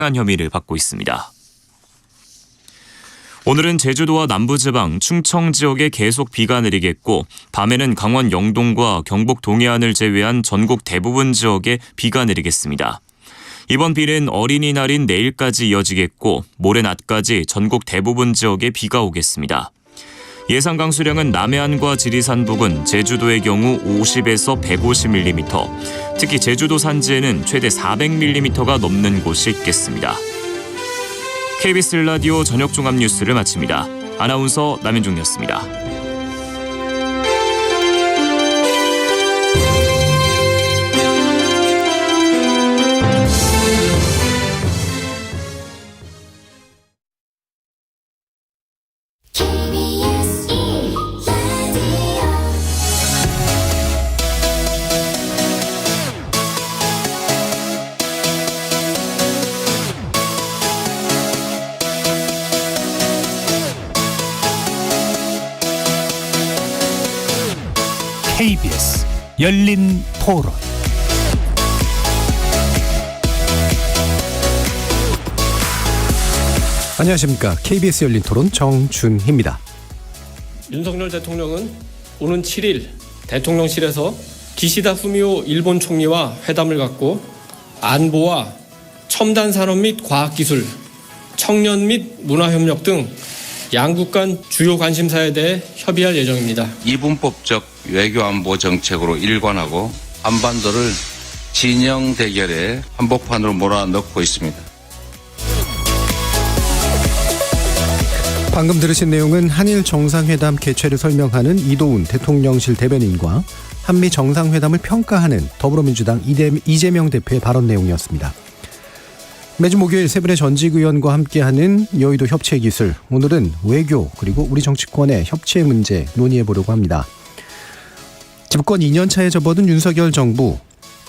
한 혐의를 받고 있습니다. 오늘은 제주도와 남부지방, 충청 지역에 계속 비가 내리겠고 밤에는 강원 영동과 경북 동해안을 제외한 전국 대부분 지역에 비가 내리겠습니다. 이번 비는 어린이날인 내일까지 이어지겠고 모레 낮까지 전국 대부분 지역에 비가 오겠습니다. 예상 강수량은 남해안과 지리산 부근, 제주도의 경우 50에서 150mm, 특히 제주도 산지에는 최대 400mm가 넘는 곳이 있겠습니다. KBS 라디오 저녁 종합 뉴스를 마칩니다. 아나운서 남현중이었습니다. KBS 열린 토론. 안녕하십니까. KBS 열린 토론 정준희입니다. 윤석열 대통령은 오는 7일 대통령실에서 기시다 후미오 일본 총리와 회담을 갖고 안보와 첨단 산업 및 과학기술, 청년 및 문화협력 등 양국 간 주요 관심사에 대해 협의할 예정입니다. 이분법적 외교안보 정책으로 일관하고 한반도를 진영 대결의 한복판으로 몰아넣고 있습니다. 방금 들으신 내용은 한일 정상회담 개최를 설명하는 이도운 대통령실 대변인과 한미 정상회담을 평가하는 더불어민주당 이재명 대표의 발언 내용이었습니다. 매주 목요일 세 분의 전직 의원과 함께하는 여의도 협치의 기술, 오늘은 외교 그리고 우리 정치권의 협치의 문제 논의해보려고 합니다. 집권 2년차에 접어든 윤석열 정부,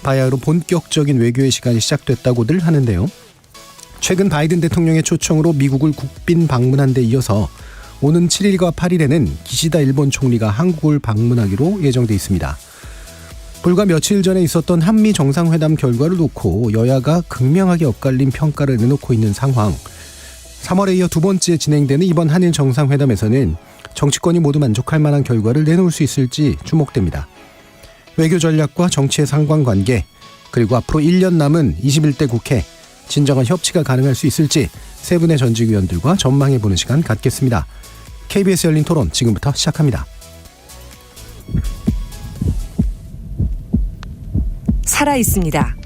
바야흐로 본격적인 외교의 시간이 시작됐다고들 하는데요. 최근 바이든 대통령의 초청으로 미국을 국빈 방문한 데 이어서 오는 7일과 8일에는 기시다 일본 총리가 한국을 방문하기로 예정돼 있습니다. 불과 며칠 전에 있었던 한미 정상회담 결과를 놓고 여야가 극명하게 엇갈린 평가를 내놓고 있는 상황. 3월에 이어 두 번째 진행되는 이번 한일 정상회담에서는 정치권이 모두 만족할 만한 결과를 내놓을 수 있을지 주목됩니다. 외교 전략과 정치의 상관관계, 그리고 앞으로 1년 남은 21대 국회, 진정한 협치가 가능할 수 있을지 세 분의 전직 의원들과 전망해보는 시간 갖겠습니다. KBS 열린 토론 지금부터 시작합니다. 살아있습니다.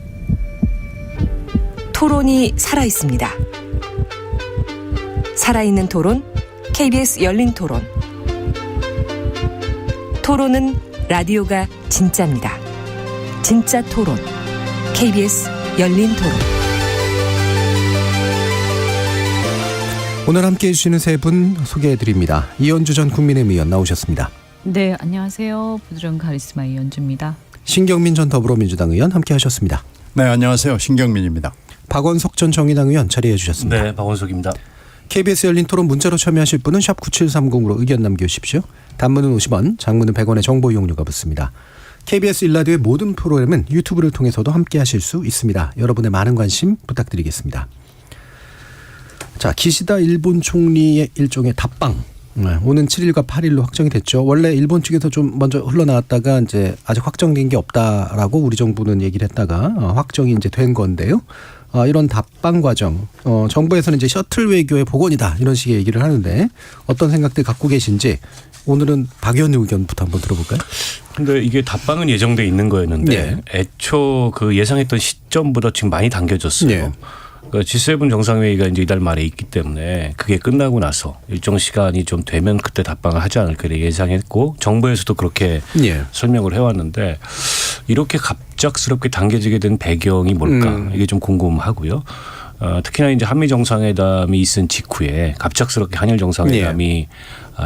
토론이 살아있습니다. 살아있는 토론, KBS 열린 토론. 토론은 라디오가 진짜입니다. 진짜 토론, KBS 열린 토론. 오늘 함께해 주시는 세 분 소개해드립니다. 이현주 전 국민의힘 의원 나오셨습니다. 네, 안녕하세요. 부드러운 카리스마 이현주입니다. 신경민 전 더불어민주당 의원 함께하셨습니다. 네, 안녕하세요. 신경민입니다. 박원석 전 정의당 의원 자리해 주셨습니다. 네, 박원석입니다. KBS 열린 토론 문자로 참여하실 분은 샵 9730으로 의견 남겨주십시오. 단문은 50원, 장문은 100원의 정보 이용료가 붙습니다. KBS 1라디오의 모든 프로그램은 유튜브를 통해서도 함께하실 수 있습니다. 여러분의 많은 관심 부탁드리겠습니다. 자, 기시다 일본 총리의 일종의 답방. 오는 7일과 8일로 확정이 됐죠. 원래 일본 측에서 좀 먼저 흘러나왔다가 이제 아직 확정된 게 없다라고 우리 정부는 얘기를 했다가 확정이 이제 된 건데요. 이런 답방 과정, 정부에서는 이제 셔틀 외교의 복원이다 이런 식의 얘기를 하는데 어떤 생각들 갖고 계신지 오늘은 박 의원 의견부터 한번 들어볼까요? 근데 이게 답방은 예정돼 있는 거였는데 네. 애초 그 예상했던 시점보다 지금 많이 당겨졌어요. 네. 그러니까 G7 정상회의가 이제 이달 말에 있기 때문에 그게 끝나고 나서 일정 시간이 좀 되면 그때 답방을 하지 않을까 예상했고 정부에서도 그렇게 설명을 해왔는데 이렇게 갑작스럽게 당겨지게 된 배경이 뭘까 이게 좀 궁금하고요. 특히나 이제 한미 정상회담이 있은 직후에 갑작스럽게 한일 정상회담이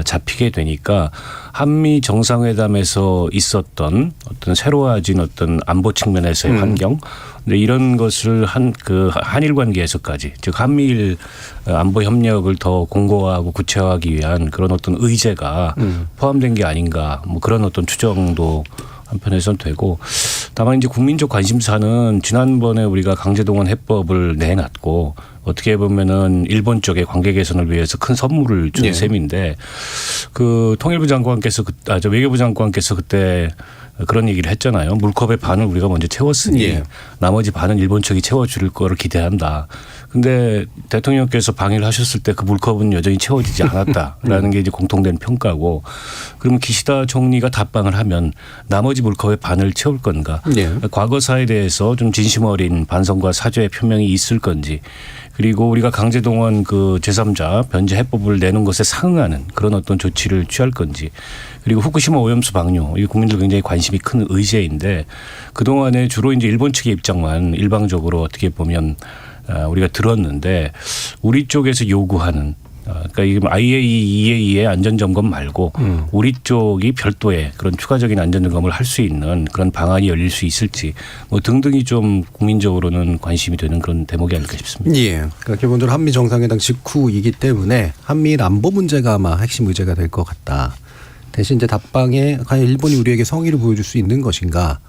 잡히게 되니까 한미 정상회담에서 있었던 어떤 새로워진 어떤 안보 측면에서의 환경, 근데 이런 것을 한일 관계에서까지 즉 한미일 안보 협력을 더 공고화하고 구체화하기 위한 그런 어떤 의제가 포함된 게 아닌가, 뭐 그런 어떤 추정도 한편에선 되고, 다만 이제 국민적 관심사는 지난번에 우리가 강제동원 해법을 내놨고 어떻게 보면은 일본 쪽의 관계 개선을 위해서 큰 선물을 준 셈인데 그 통일부 장관께서 외교부 장관께서 그때 그런 얘기를 했잖아요. 물컵의 반을 우리가 먼저 채웠으니 나머지 반은 일본 측이 채워줄 거를 기대한다. 근데 대통령께서 방해를 하셨을 때 그 물컵은 여전히 채워지지 않았다라는 게 이제 공통된 평가고 그러면 기시다 총리가 답방을 하면 나머지 물컵의 반을 채울 건가. 과거사에 대해서 좀 진심 어린 반성과 사죄의 표명이 있을 건지 그리고 우리가 강제동원 그 제3자 변제 해법을 내는 것에 상응하는 그런 어떤 조치를 취할 건지 그리고 후쿠시마 오염수 방류 이 국민들 굉장히 관심이 큰 의제인데 그동안에 주로 이제 일본 측의 입장만 일방적으로 어떻게 보면 우리가 들었는데 우리 쪽에서 요구하는 그러니까 이게 IAEA의 안전점검 말고 우리 쪽이 별도의 그런 추가적인 안전점검을 할 수 있는 그런 방안이 열릴 수 있을지 뭐 등등이 좀 국민적으로는 관심이 되는 그런 대목이 아닐까 싶습니다. 그러니까 기본적으로 한미 정상회담 직후이기 때문에 한미일 안보 문제가 아마 핵심 의제가 될 것 같다. 대신 이제 답방에 과연 일본이 우리에게 성의를 보여줄 수 있는 것인가.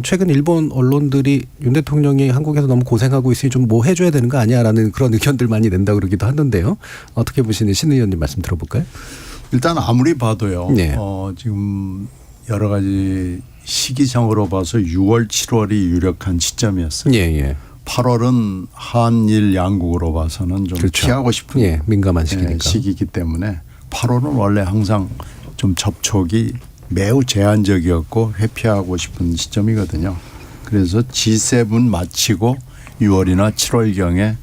최근 일본 언론들이 윤 대통령이 한국에서 너무 고생하고 있으니 좀 뭐 해줘야 되는 거 아니야라는 그런 의견들 많이 낸다 그러기도 하는데요. 어떻게 보시는 신 의원님 말씀 들어볼까요? 일단 아무리 봐도요. 지금 여러 가지 시기상으로 봐서 6월, 7월이 유력한 시점이었어요. 8월은 한일 양국으로 봐서는 좀 피하고 싶은 민감한 시기니까. 시기이기 때문에 8월은 원래 항상 좀 접촉이 매우 제한적이었고 회피하고 싶은 시점이거든요. 그래서 G7 마치고 6월이나 7월경에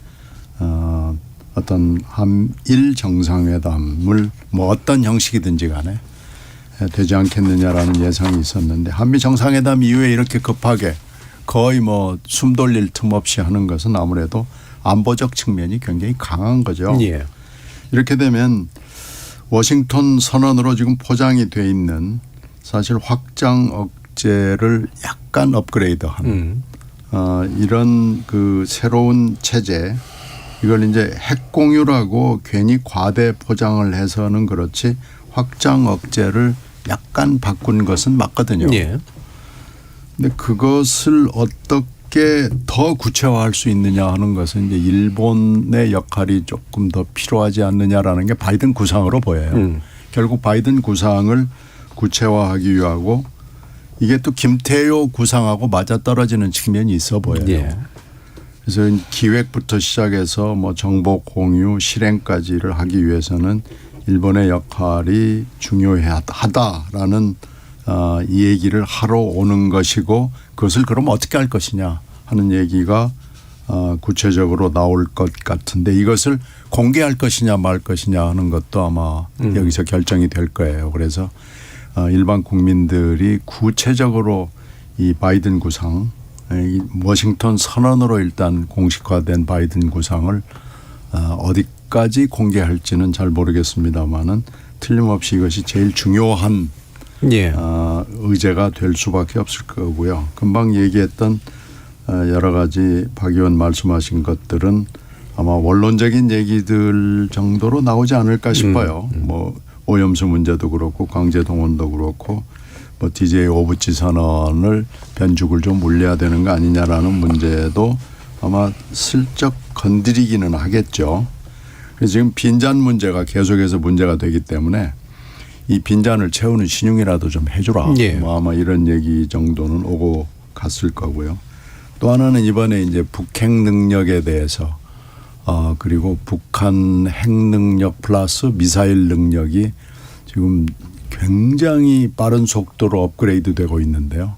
어떤 한일 정상회담을 뭐 어떤 형식이든지 간에 되지 않겠느냐라는 예상이 있었는데 한미 정상회담 이후에 이렇게 급하게 거의 뭐 숨 돌릴 틈 없이 하는 것은 아무래도 안보적 측면이 굉장히 강한 거죠. 이렇게 되면 워싱턴 선언으로 지금 포장이 돼 있는 사실 확장 억제를 약간 업그레이드한 이런 그 새로운 체제 이걸 이제 핵 공유라고 괜히 과대 포장을 해서는 그렇지 확장 억제를 약간 바꾼 것은 맞거든요. 근데 그것을 어떻게 더 구체화할 수 있느냐 하는 것은 이제 일본의 역할이 조금 더 필요하지 않느냐라는 게 바이든 구상으로 보여요. 결국 바이든 구상을 구체화하기 위하고 이게 또 김태효 구상하고 맞아떨어지는 측면이 있어 보여요. 그래서 기획부터 시작해서 뭐 정보 공유 실행까지를 하기 위해서는 일본의 역할이 중요하다라는 이 얘기를 하러 오는 것이고 그것을 그럼 어떻게 할 것이냐 하는 얘기가 구체적으로 나올 것 같은데 이것을 공개할 것이냐 말 것이냐 하는 것도 아마 여기서 결정이 될 거예요. 그래서 일반 국민들이 구체적으로 이 바이든 구상 이 워싱턴 선언으로 일단 공식화된 바이든 구상을 어디까지 공개할지는 잘 모르겠습니다만은 틀림없이 이것이 제일 중요한 의제가 될 수밖에 없을 거고요. 금방 얘기했던 여러 가지 박 의원 말씀하신 것들은 아마 원론적인 얘기들 정도로 나오지 않을까 싶어요. 뭐 오염수 문제도 그렇고 강제동원도 그렇고 뭐 DJ 오부치 선언을 변죽을 좀 올려야 되는 거 아니냐라는 문제도 아마 슬쩍 건드리기는 하겠죠. 그래서 지금 빈잔 문제가 계속해서 문제가 되기 때문에 이 빈잔을 채우는 신용이라도 좀 해주라. 뭐 아마 이런 얘기 정도는 오고 갔을 거고요. 또 하나는 이번에 이제 북핵 능력에 대해서 그리고 북한 핵 능력 플러스 미사일 능력이 지금 굉장히 빠른 속도로 업그레이드 되고 있는데요.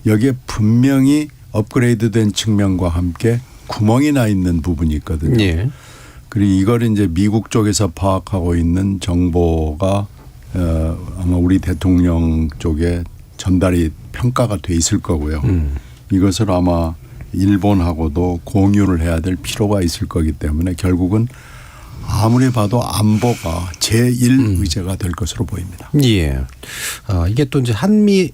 여기에 분명히 업그레이드 된 측면과 함께 구멍이 나 있는 부분이 있거든요. 그리고 이걸 이제 미국 쪽에서 파악하고 있는 정보가 아마 우리 대통령 쪽에 전달이 평가가 돼 있을 거고요. 이것을 아마 일본하고도 공유를 해야 될 필요가 있을 거기 때문에 결국은 아무리 봐도 안보가 제1 의제가 될 것으로 보입니다. 이게 또 이제 한미의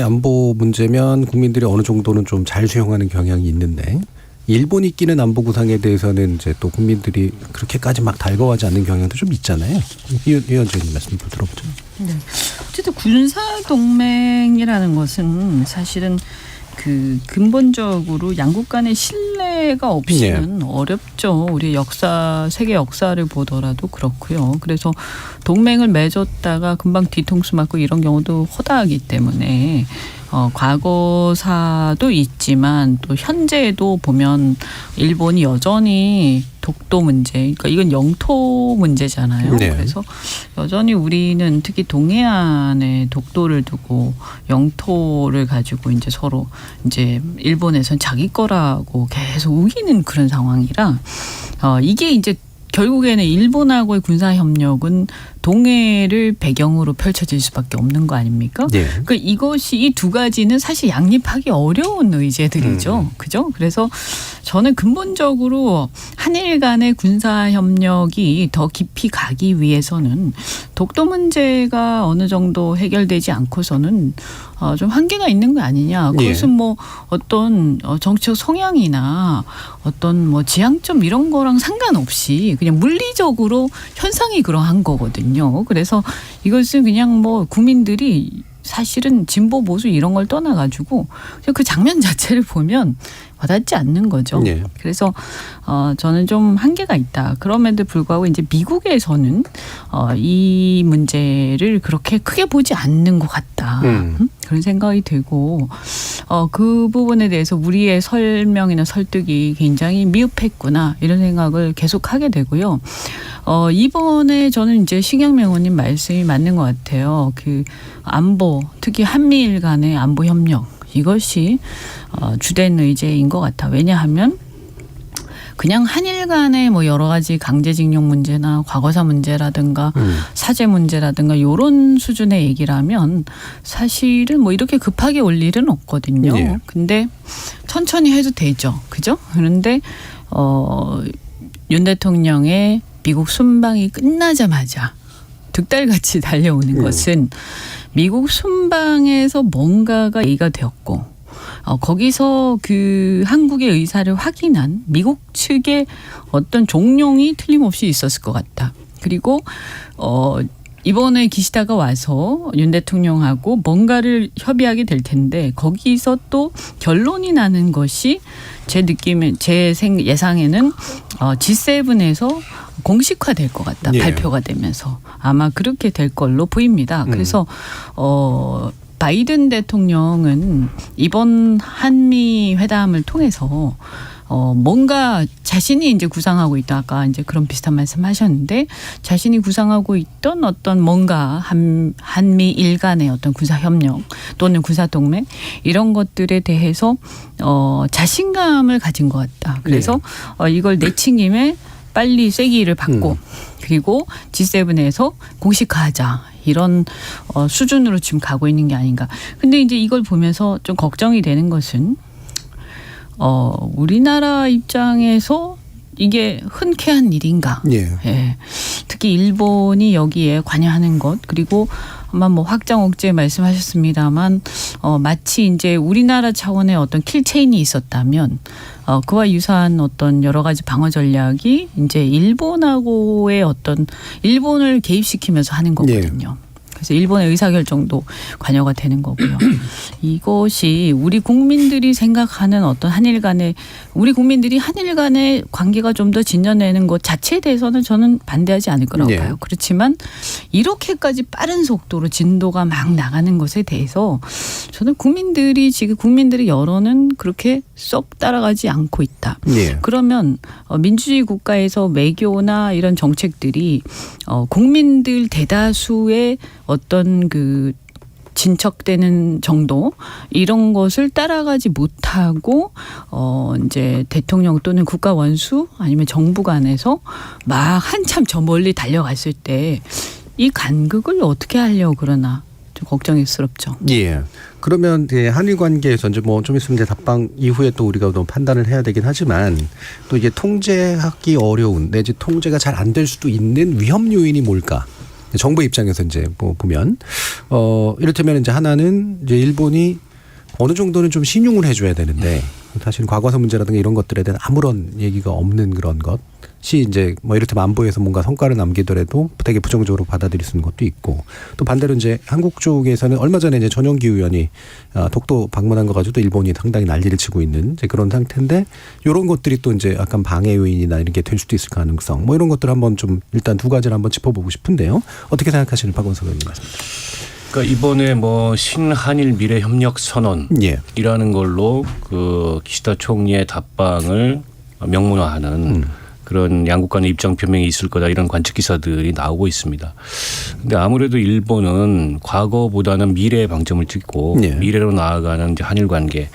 안보 문제면 국민들이 어느 정도는 좀 잘 수용하는 경향이 있는데 일본이 끼는 안보 구상에 대해서는 이제 또 국민들이 그렇게까지 막 달궈하지 않는 경향도 좀 있잖아요. 위원장님 말씀 좀 들어보죠. 어쨌든 군사 동맹이라는 것은 사실은 근본적으로 양국 간의 신뢰가 없이는 어렵죠. 우리 역사, 세계 역사를 보더라도 그렇고요. 그래서 동맹을 맺었다가 금방 뒤통수 맞고 이런 경우도 허다하기 때문에 과거사도 있지만 또 현재도 보면 일본이 여전히 독도 문제, 그러니까 이건 영토 문제잖아요. 네. 그래서 여전히 우리는 특히 동해안에 독도를 두고 영토를 가지고 이제 서로 이제 일본에선 자기 거라고 계속 우기는 그런 상황이라 이게 이제 결국에는 일본하고의 군사 협력은 동해를 배경으로 펼쳐질 수밖에 없는 거 아닙니까? 네. 그러니까 이것이 이 두 가지는 사실 양립하기 어려운 의제들이죠. 그죠? 그래서 저는 근본적으로 한일 간의 군사 협력이 더 깊이 가기 위해서는 독도 문제가 어느 정도 해결되지 않고서는 좀 한계가 있는 거 아니냐. 그것은 뭐 어떤 정치적 성향이나 어떤 뭐 지향점 이런 거랑 상관없이 그냥 물리적으로 현상이 그러한 거거든요. 그래서 이것은 그냥 뭐 국민들이 사실은 진보 보수 이런 걸 떠나가지고 그냥 그 장면 자체를 보면 와닿지 않는 거죠. 네. 그래서 저는 좀 한계가 있다. 그럼에도 불구하고 이제 미국에서는 이 문제를 그렇게 크게 보지 않는 것 같다. 그런 생각이 들고 그 부분에 대해서 우리의 설명이나 설득이 굉장히 미흡했구나 이런 생각을 계속 하게 되고요. 이번에 저는 이제 신경명 의원님 말씀이 맞는 것 같아요. 그 안보, 특히 한미일 간의 안보 협력 이것이 주된 의제인 것 같아. 왜냐하면 그냥 한일 간의 뭐 여러 가지 강제징용 문제나 과거사 문제라든가 사죄 문제라든가 이런 수준의 얘기라면 사실은 뭐 이렇게 급하게 올 일은 없거든요. 네. 근데 천천히 해도 되죠. 그죠? 그런데 윤 대통령의 미국 순방이 끝나자마자 득달같이 달려오는 것은 미국 순방에서 뭔가가 얘기가 되었고 거기서 그 한국의 의사를 확인한 미국 측의 어떤 종용이 틀림없이 있었을 것 같다. 그리고 이번에 기시다가 와서 윤 대통령하고 뭔가를 협의하게 될 텐데 거기서 또 결론이 나는 것이 제 느낌에 제 예상에는 G7에서 공식화될 것 같다. 예. 발표가 되면서 아마 그렇게 될 걸로 보입니다. 그래서 바이든 대통령은 이번 한미 회담을 통해서 뭔가 자신이 이제 구상하고 있다. 아까 이제 그런 비슷한 말씀하셨는데 자신이 구상하고 있던 어떤 뭔가 한미일 간의 어떤 군사 협력 또는 군사 동맹 이런 것들에 대해서 자신감을 가진 것 같다. 그래서 이걸 내친김에 빨리 쐐기를 받고 그리고 G7에서 공식화하자 이런 수준으로 지금 가고 있는 게 아닌가. 근데 이제 이걸 보면서 좀 걱정이 되는 것은 우리나라 입장에서 이게 흔쾌한 일인가. 예. 특히 일본이 여기에 관여하는 것 그리고 아마 뭐 확장 억제 말씀하셨습니다만 마치 이제 우리나라 차원의 어떤 킬체인이 있었다면 그와 유사한 어떤 여러 가지 방어 전략이 이제 일본하고의 어떤 일본을 개입시키면서 하는 거거든요. 그래서 일본의 의사결정도 관여가 되는 거고요. 이것이 우리 국민들이 생각하는 어떤 우리 국민들이 한일 간의 관계가 좀 더 진전되는 것 자체에 대해서는 저는 반대하지 않을 거라고 봐요. 그렇지만 이렇게까지 빠른 속도로 진도가 막 나가는 것에 대해서 저는 국민들의 여론은 그렇게 쏙 따라가지 않고 있다. 그러면 민주주의 국가에서 외교나 이런 정책들이 국민들 대다수의 어떤 그 진척되는 정도 이런 것을 따라가지 못하고 이제 대통령 또는 국가 원수 아니면 정부 간에서 막 한참 저 멀리 달려갔을 때 이 간극을 어떻게 하려고 그러나 좀 걱정스럽죠. 예. 그러면 한일 관계에서 이제 뭐 좀 있으면 이제 답방 이후에 또 우리가 또 판단을 해야 되긴 하지만 또 이게 통제하기 어려운 내지 통제가 잘 안 될 수도 있는 위험 요인이 뭘까? 정부 입장에서 이제 뭐 보면 이를테면 이제 하나는 이제 일본이 어느 정도는 좀 신용을 해줘야 되는데 사실 과거사 문제라든가 이런 것들에 대한 아무런 얘기가 없는 그런 것이 이제 뭐 이를테면 안보에서 뭔가 성과를 남기더라도 되게 부정적으로 받아들일 수 있는 것도 있고, 또 반대로 이제 한국 쪽에서는 얼마 전에 이제 전용기 의원이 독도 방문한 거 가지고 또 일본이 상당히 난리를 치고 있는 이제 그런 상태인데, 이런 것들이 또 이제 약간 방해 요인이나 이런 게 될 수도 있을 가능성, 뭐 이런 것들 한번 좀 일단 두 가지를 한번 짚어보고 싶은데요. 어떻게 생각하시는 박원석 의원님 같습니다. 그러니까 이번에 뭐 신한일 미래 협력 선언이라는 걸로 그 기시다 총리의 답방을 명문화하는 그런 양국 간의 입장 표명이 있을 거다, 이런 관측 기사들이 나오고 있습니다. 근데 아무래도 일본은 과거보다는 미래에 방점을 찍고 미래로 나아가는 이제 한일 관계,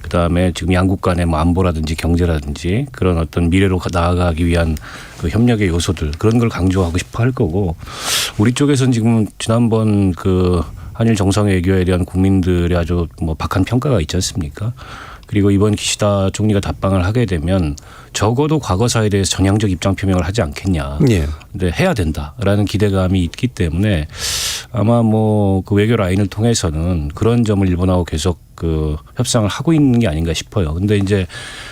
그다음에 지금 양국 간의 뭐 안보라든지 경제라든지 그런 어떤 미래로 나아가기 위한 그 협력의 요소들, 그런 걸 강조하고 싶어 할 거고, 우리 쪽에서는 지금 지난번 그 한일 정상회의 외교에 대한 국민들의 아주 뭐 박한 평가가 있지 않습니까? 그리고 이번 기시다 총리가 답방을 하게 되면 적어도 과거사에 대해서 전향적 입장 표명을 하지 않겠냐. 근데 해야 된다라는 기대감이 있기 때문에 아마 뭐 그 외교 라인을 통해서는 그런 점을 일본하고 계속 그 협상을 하고 있는 게 아닌가 싶어요. 근데 이제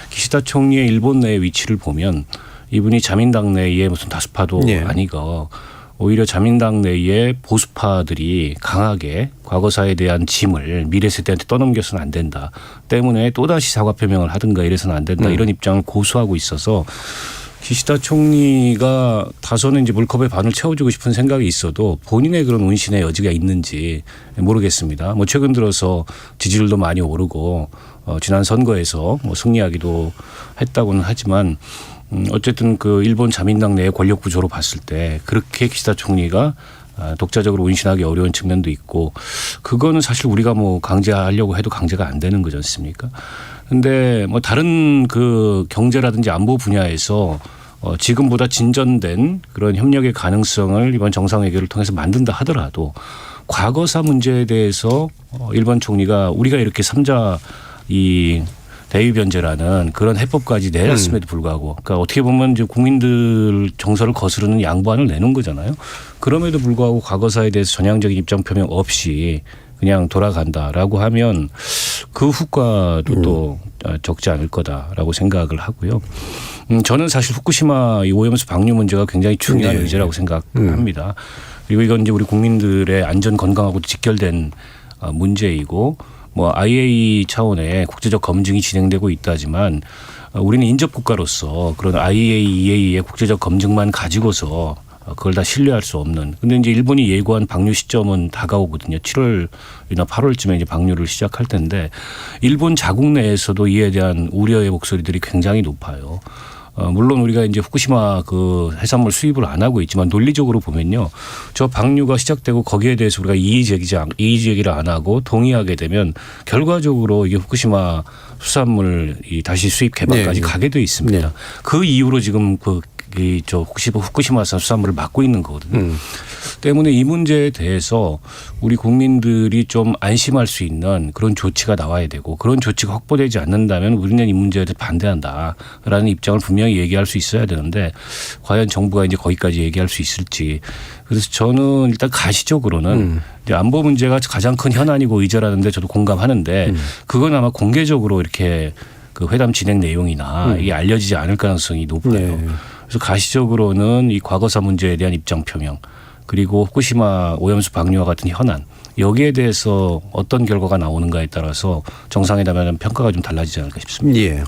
기시다 총리의 일본 내의 위치를 보면 이분이 자민당 내에 무슨 다수파도 아니고 오히려 자민당 내의 보수파들이 강하게 과거사에 대한 짐을 미래 세대한테 떠넘겨서는 안 된다 때문에 또다시 사과 표명을 하든가 이래서는 안 된다, 이런 입장을 고수하고 있어서 기시다 총리가 다소는 이제 물컵에 반을 채워주고 싶은 생각이 있어도 본인의 그런 운신의 여지가 있는지 모르겠습니다. 뭐 최근 들어서 지지율도 많이 오르고 지난 선거에서 뭐 승리하기도 했다고는 하지만 어쨌든 그 일본 자민당 내의 권력 구조로 봤을 때 그렇게 기시다 총리가 독자적으로 운신하기 어려운 측면도 있고, 그거는 사실 우리가 뭐 강제하려고 해도 강제가 안 되는 거지 않습니까? 근데 뭐 다른 그 경제라든지 안보 분야에서 지금보다 진전된 그런 협력의 가능성을 이번 정상회견을 통해서 만든다 하더라도 과거사 문제에 대해서 일본 총리가 우리가 이렇게 3자 이 대위변제라는 그런 해법까지 내놨음에도 불구하고, 그러니까 어떻게 보면 이제 국민들 정서를 거스르는 양보안을 내놓은 거잖아요. 그럼에도 불구하고 과거사에 대해서 전향적인 입장 표명 없이 그냥 돌아간다라고 하면 그 후과도 또 적지 않을 거다라고 생각을 하고요. 저는 사실 후쿠시마 이 오염수 방류 문제가 굉장히 중요한 의제라고 생각합니다. 그리고 이건 이제 우리 국민들의 안전 건강하고 직결된 문제이고, 뭐 IAEA 차원의 국제적 검증이 진행되고 있다지만 우리는 인접 국가로서 그런 IAEA의 국제적 검증만 가지고서 그걸 다 신뢰할 수 없는. 근데 이제 일본이 예고한 방류 시점은 다가오거든요. 7월이나 8월쯤에 이제 방류를 시작할 텐데 일본 자국 내에서도 이에 대한 우려의 목소리들이 굉장히 높아요. 물론 우리가 이제 후쿠시마 그 해산물 수입을 안 하고 있지만 논리적으로 보면요, 저 방류가 시작되고 거기에 대해서 우리가 이의 제기를 안 하고 동의하게 되면 결과적으로 이게 후쿠시마 수산물 이 다시 수입 개방까지 가게 돼 있습니다. 그 이후로 지금 저 후쿠시마산 수산물을 막고 있는 거거든요. 때문에 이 문제에 대해서 우리 국민들이 좀 안심할 수 있는 그런 조치가 나와야 되고, 그런 조치가 확보되지 않는다면 우리는 이 문제에 대해 반대한다라는 입장을 분명히 얘기할 수 있어야 되는데 과연 정부가 이제 거기까지 얘기할 수 있을지. 그래서 저는 일단 가시적으로는 이제 안보 문제가 가장 큰 현안이고 의제라는데 저도 공감하는데 그건 아마 공개적으로 이렇게 그 회담 진행 내용이나 이게 알려지지 않을 가능성이 높아요. 그래서 가시적으로는 이 과거사 문제에 대한 입장 표명, 그리고 후쿠시마 오염수 방류와 같은 현안, 여기에 대해서 어떤 결과가 나오는가에 따라서 정상회담에는 평가가 좀 달라지지 않을까 싶습니다.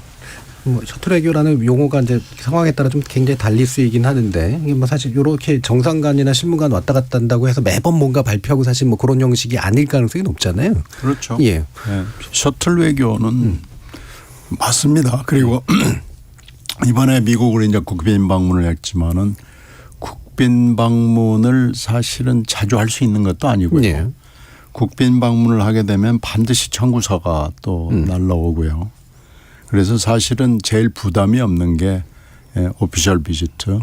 뭐 셔틀 외교라는 용어가 이제 상황에 따라 좀 굉장히 달리 쓰이긴 하는데, 이게 뭐 사실 이렇게 정상 간이나 실무 간 왔다 갔다 한다고 해서 매번 뭔가 발표하고 사실 뭐 그런 형식이 아닐 가능성이 높잖아요. 그렇죠. 셔틀 외교는 맞습니다. 그리고 이번에 미국으로 이제 국빈 방문을 했지만은 국빈 방문을 사실은 자주 할 수 있는 것도 아니고요. 국빈 방문을 하게 되면 반드시 청구서가 또 날라오고요. 그래서 사실은 제일 부담이 없는 게 오피셜 비지트를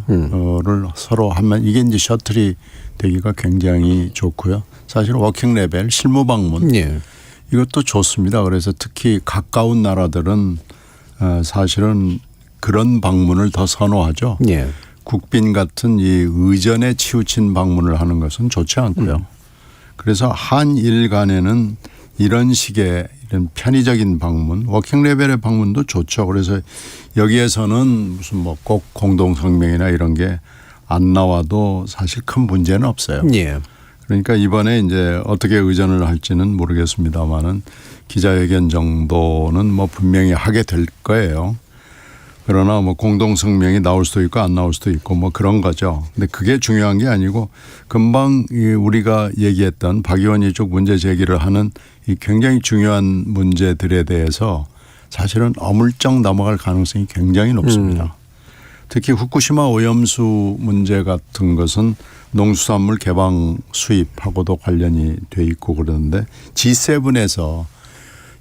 서로 하면 이게 이제 셔틀이 되기가 굉장히 좋고요. 사실 워킹 레벨 실무 방문 이것도 좋습니다. 그래서 특히 가까운 나라들은 사실은 그런 방문을 더 선호하죠. 국빈 같은 이 의전에 치우친 방문을 하는 것은 좋지 않고요. 그래서 한일 간에는 이런 식의 이런 편의적인 방문, 워킹 레벨의 방문도 좋죠. 그래서 여기에서는 무슨 뭐 꼭 공동성명이나 이런 게 안 나와도 사실 큰 문제는 없어요. 예. 그러니까 이번에 이제 어떻게 의전을 할지는 모르겠습니다만은 기자회견 정도는 뭐 분명히 하게 될 거예요. 그러나 뭐 공동성명이 나올 수도 있고 안 나올 수도 있고 뭐 그런 거죠. 근데 그게 중요한 게 아니고 금방 우리가 얘기했던 박 의원이 쪽 문제 제기를 하는 이 굉장히 중요한 문제들에 대해서 사실은 어물쩍 넘어갈 가능성이 굉장히 높습니다. 특히 후쿠시마 오염수 문제 같은 것은 농수산물 개방 수입하고도 관련이 돼 있고 그러는데 G7에서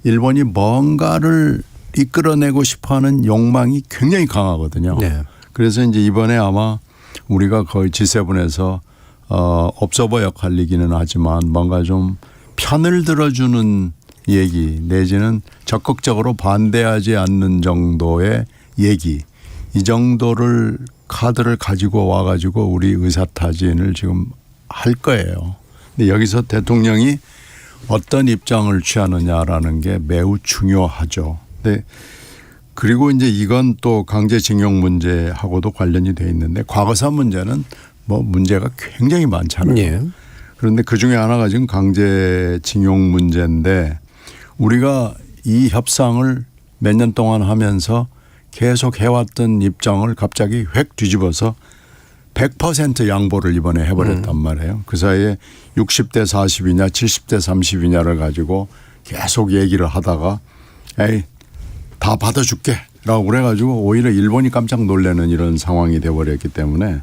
일본이 뭔가를 이끌어내고 싶어하는 욕망이 굉장히 강하거든요. 네. 그래서 이제 이번에 아마 우리가 거의 G7에서 옵저버 역할이기는 하지만 뭔가 좀 편을 들어주는 얘기 내지는 적극적으로 반대하지 않는 정도의 얘기 이 정도를 카드를 가지고 와가지고 우리 의사타진을 지금 할 거예요. 근데 여기서 대통령이 어떤 입장을 취하느냐라는 게 매우 중요하죠. 네. 그리고 이제 이건 또 강제징용 문제하고도 관련이 돼 있는데 과거사 문제는 뭐 문제가 굉장히 많잖아요. 예. 그런데 그 중에 하나가 지금 강제징용 문제인데 우리가 이 협상을 몇 년 동안 하면서 계속 해왔던 입장을 갑자기 획 뒤집어서 100% 양보를 이번에 해버렸단 말이에요. 그 사이에 60대 40이냐 70대 30이냐를 가지고 계속 얘기를 하다가 에이 다 받아줄게 라고 그래가지고 오히려 일본이 깜짝 놀라는 이런 상황이 돼버렸기 때문에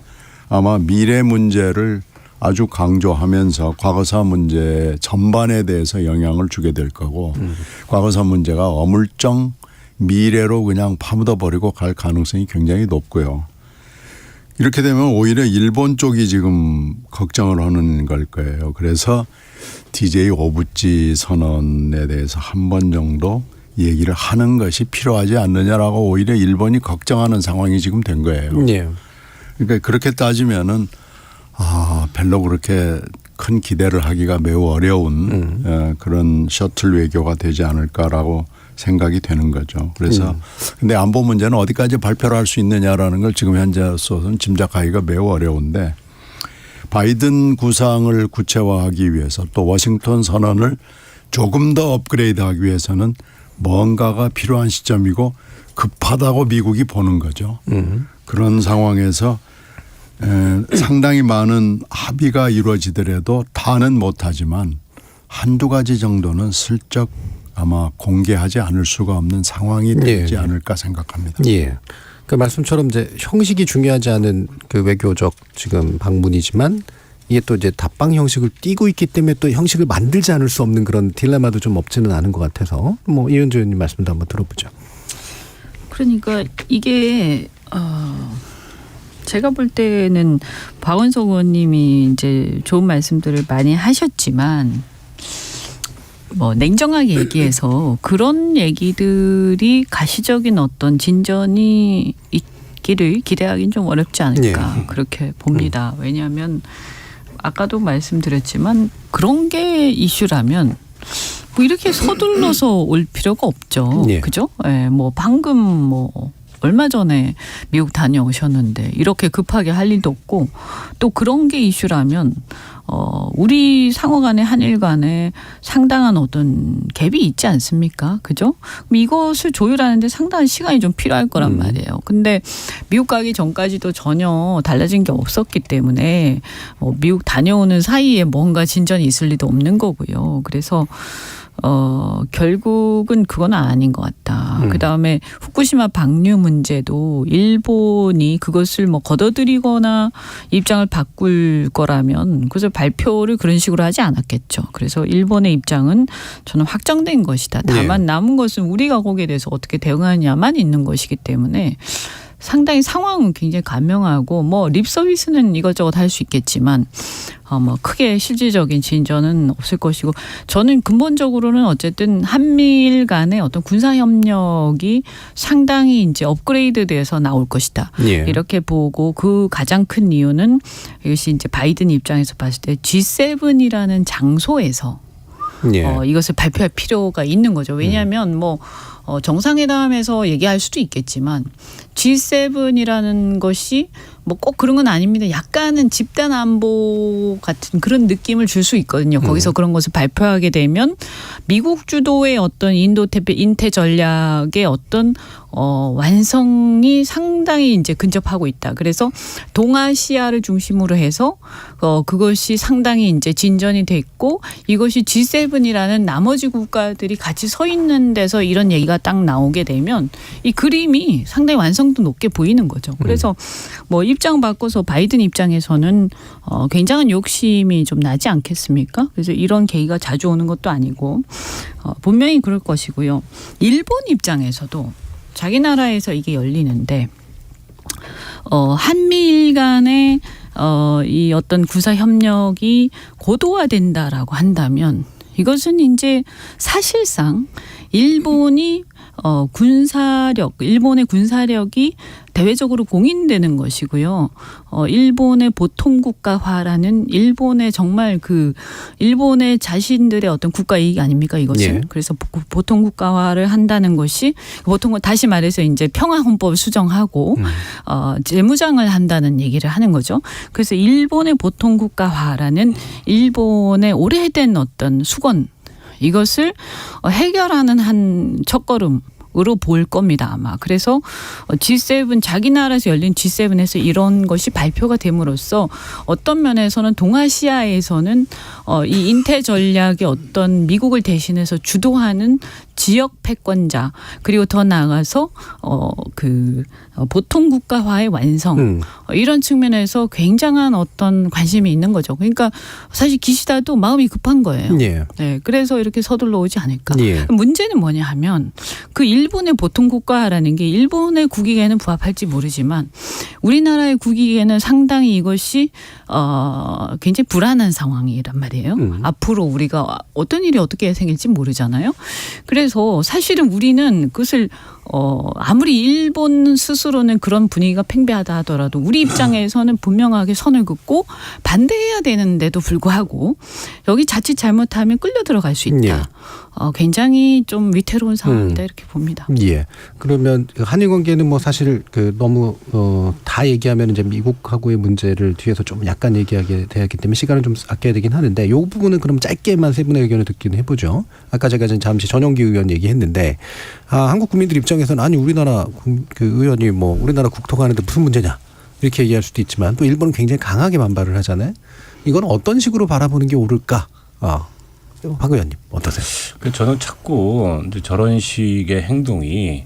아마 미래 문제를 아주 강조하면서 과거사 문제 전반에 대해서 영향을 주게 될 거고 과거사 문제가 어물쩡 미래로 그냥 파묻어버리고 갈 가능성이 굉장히 높고요. 이렇게 되면 오히려 일본 쪽이 지금 걱정을 하는 걸 거예요. 그래서 DJ 오부지 선언에 대해서 한 번 정도 얘기를 하는 것이 필요하지 않느냐라고 오히려 일본이 걱정하는 상황이 지금 된 거예요. 예. 그러니까 그렇게 따지면은 별로 그렇게 큰 기대를 하기가 매우 어려운 그런 셔틀 외교가 되지 않을까라고 생각이 되는 거죠. 그래서 근데 안보 문제는 어디까지 발표를 할 수 있느냐라는 걸 지금 현재로서는 짐작하기가 매우 어려운데 바이든 구상을 구체화하기 위해서 또 워싱턴 선언을 조금 더 업그레이드하기 위해서는 뭔가가 필요한 시점이고 급하다고 미국이 보는 거죠. 그런 상황에서 상당히 많은 합의가 이루어지더라도 다는 못하지만 한두 가지 정도는 슬쩍 아마 공개하지 않을 수가 없는 상황이 되지 않을까 생각합니다. 예. 그 말씀처럼 이제 형식이 중요하지 않은 그 외교적 지금 방문이지만 이게 또 이제 답방 형식을 띠고 있기 때문에 또 형식을 만들지 않을 수 없는 그런 딜레마도 좀 없지는 않은 것 같아서 뭐 이은주 의원님 말씀도 한번 들어보죠. 그러니까 이게 제가 볼 때는 박원석 의원님이 이제 좋은 말씀들을 많이 하셨지만 뭐 냉정하게 얘기해서 그런 얘기들이 가시적인 어떤 진전이 있기를 기대하기는 좀 어렵지 않을까 그렇게 봅니다. 왜냐하면 아까도 말씀드렸지만 그런 게 이슈라면 뭐 이렇게 서둘러서 올 필요가 없죠. 그죠? 예, 뭐 방금 뭐 얼마 전에 미국 다녀오셨는데 이렇게 급하게 할 일도 없고 또 그런 게 이슈라면 우리 상호 간에 한일 간에 상당한 어떤 갭이 있지 않습니까? 그죠? 그럼 이것을 조율하는데 상당한 시간이 좀 필요할 거란 말이에요. 근데 미국 가기 전까지도 전혀 달라진 게 없었기 때문에 미국 다녀오는 사이에 뭔가 진전이 있을 리도 없는 거고요. 그래서 결국은 그건 아닌 것 같다. 그다음에 후쿠시마 방류 문제도 일본이 그것을 뭐 걷어들이거나 입장을 바꿀 거라면 그래서 발표를 그런 식으로 하지 않았겠죠. 그래서 일본의 입장은 저는 확정된 것이다. 다만 남은 것은 우리가 거기에 대해서 어떻게 대응하냐만 있는 것이기 때문에 상당히 상황은 굉장히 간명하고 뭐 립 서비스는 이것저것 할 수 있겠지만 뭐 크게 실질적인 진전은 없을 것이고 저는 근본적으로는 어쨌든 한미일 간의 어떤 군사 협력이 상당히 이제 업그레이드돼서 나올 것이다. 이렇게 보고 그 가장 큰 이유는 이것이 이제 바이든 입장에서 봤을 때 G7이라는 장소에서 예. 이것을 발표할 필요가 있는 거죠. 왜냐하면 뭐 정상회담에서 얘기할 수도 있겠지만 G7이라는 것이 뭐 꼭 그런 건 아닙니다. 약간은 집단 안보 같은 그런 느낌을 줄 수 있거든요. 거기서 그런 것을 발표하게 되면 미국 주도의 어떤 인태 전략의 어떤 완성이 상당히 이제 근접하고 있다. 그래서 동아시아를 중심으로 해서 그것이 상당히 이제 진전이 됐고 이것이 G7이라는 나머지 국가들이 같이 서 있는 데서 이런 얘기가 딱 나오게 되면 이 그림이 상당히 완성도 높게 보이는 거죠. 그래서 뭐 입장 바꿔서 바이든 입장에서는 굉장한 욕심이 좀 나지 않겠습니까? 그래서 이런 계기가 자주 오는 것도 아니고 분명히 그럴 것이고요. 일본 입장에서도 자기 나라에서 이게 열리는데 한미일 간의 이 어떤 구사 협력이 고도화된다라고 한다면 이것은 이제 사실상 일본이 일본의 군사력이 대외적으로 공인되는 것이고요. 일본의 보통국가화라는 일본의 정말 일본의 자신들의 어떤 국가 이익 아닙니까 이것은. 예. 그래서 보통국가화를 한다는 것이 보통은 다시 말해서 이제 평화헌법을 수정하고 재무장을 한다는 얘기를 하는 거죠. 그래서 일본의 보통국가화라는 일본의 오래된 어떤 수건 이것을 해결하는 한 첫걸음으로 볼 겁니다 아마. 그래서 G7 자기 나라에서 열린 G7에서 이런 것이 발표가 됨으로써 어떤 면에서는 동아시아에서는 이 인태 전략의 어떤 미국을 대신해서 주도하는 지역 패권자 그리고 더 나아가서 보통 국가화의 완성 이런 측면에서 굉장한 어떤 관심이 있는 거죠. 그러니까 사실 기시다도 마음이 급한 거예요. 예. 네, 그래서 이렇게 서둘러 오지 않을까. 예. 문제는 뭐냐 하면 그 일본의 보통 국가라는 게 일본의 국익에는 부합할지 모르지만 우리나라의 국익에는 상당히 이것이 굉장히 불안한 상황이란 말이에요. 앞으로 우리가 어떤 일이 어떻게 생길지 모르잖아요. 그래서 사실은 우리는 그것을 아무리 일본 스스로는 그런 분위기가 팽배하다 하더라도 우리 입장에서는 분명하게 선을 긋고 반대해야 되는데도 불구하고 여기 자칫 잘못하면 끌려 들어갈 수 있다. 예. 굉장히 좀 위태로운 상황이다 이렇게 봅니다. 예. 그러면 한일 관계는 뭐 사실 너무 다 얘기하면 이제 미국하고의 문제를 뒤에서 좀 약간 얘기하게 되었기 때문에 시간을 좀 아껴야 되긴 하는데 이 부분은 그럼 짧게만 세 분의 의견을 듣기는 해보죠. 아까 제가 잠시 전용기 의원 얘기했는데 한국 국민들 입장에서는 아니 우리나라 의원이 뭐 우리나라 국토가 하는데 무슨 문제냐 이렇게 얘기할 수도 있지만 또 일본은 굉장히 강하게 반발을 하잖아요. 이건 어떤 식으로 바라보는 게 옳을까? 박 의원님 어떠세요? 저는 자꾸 이제 저런 식의 행동이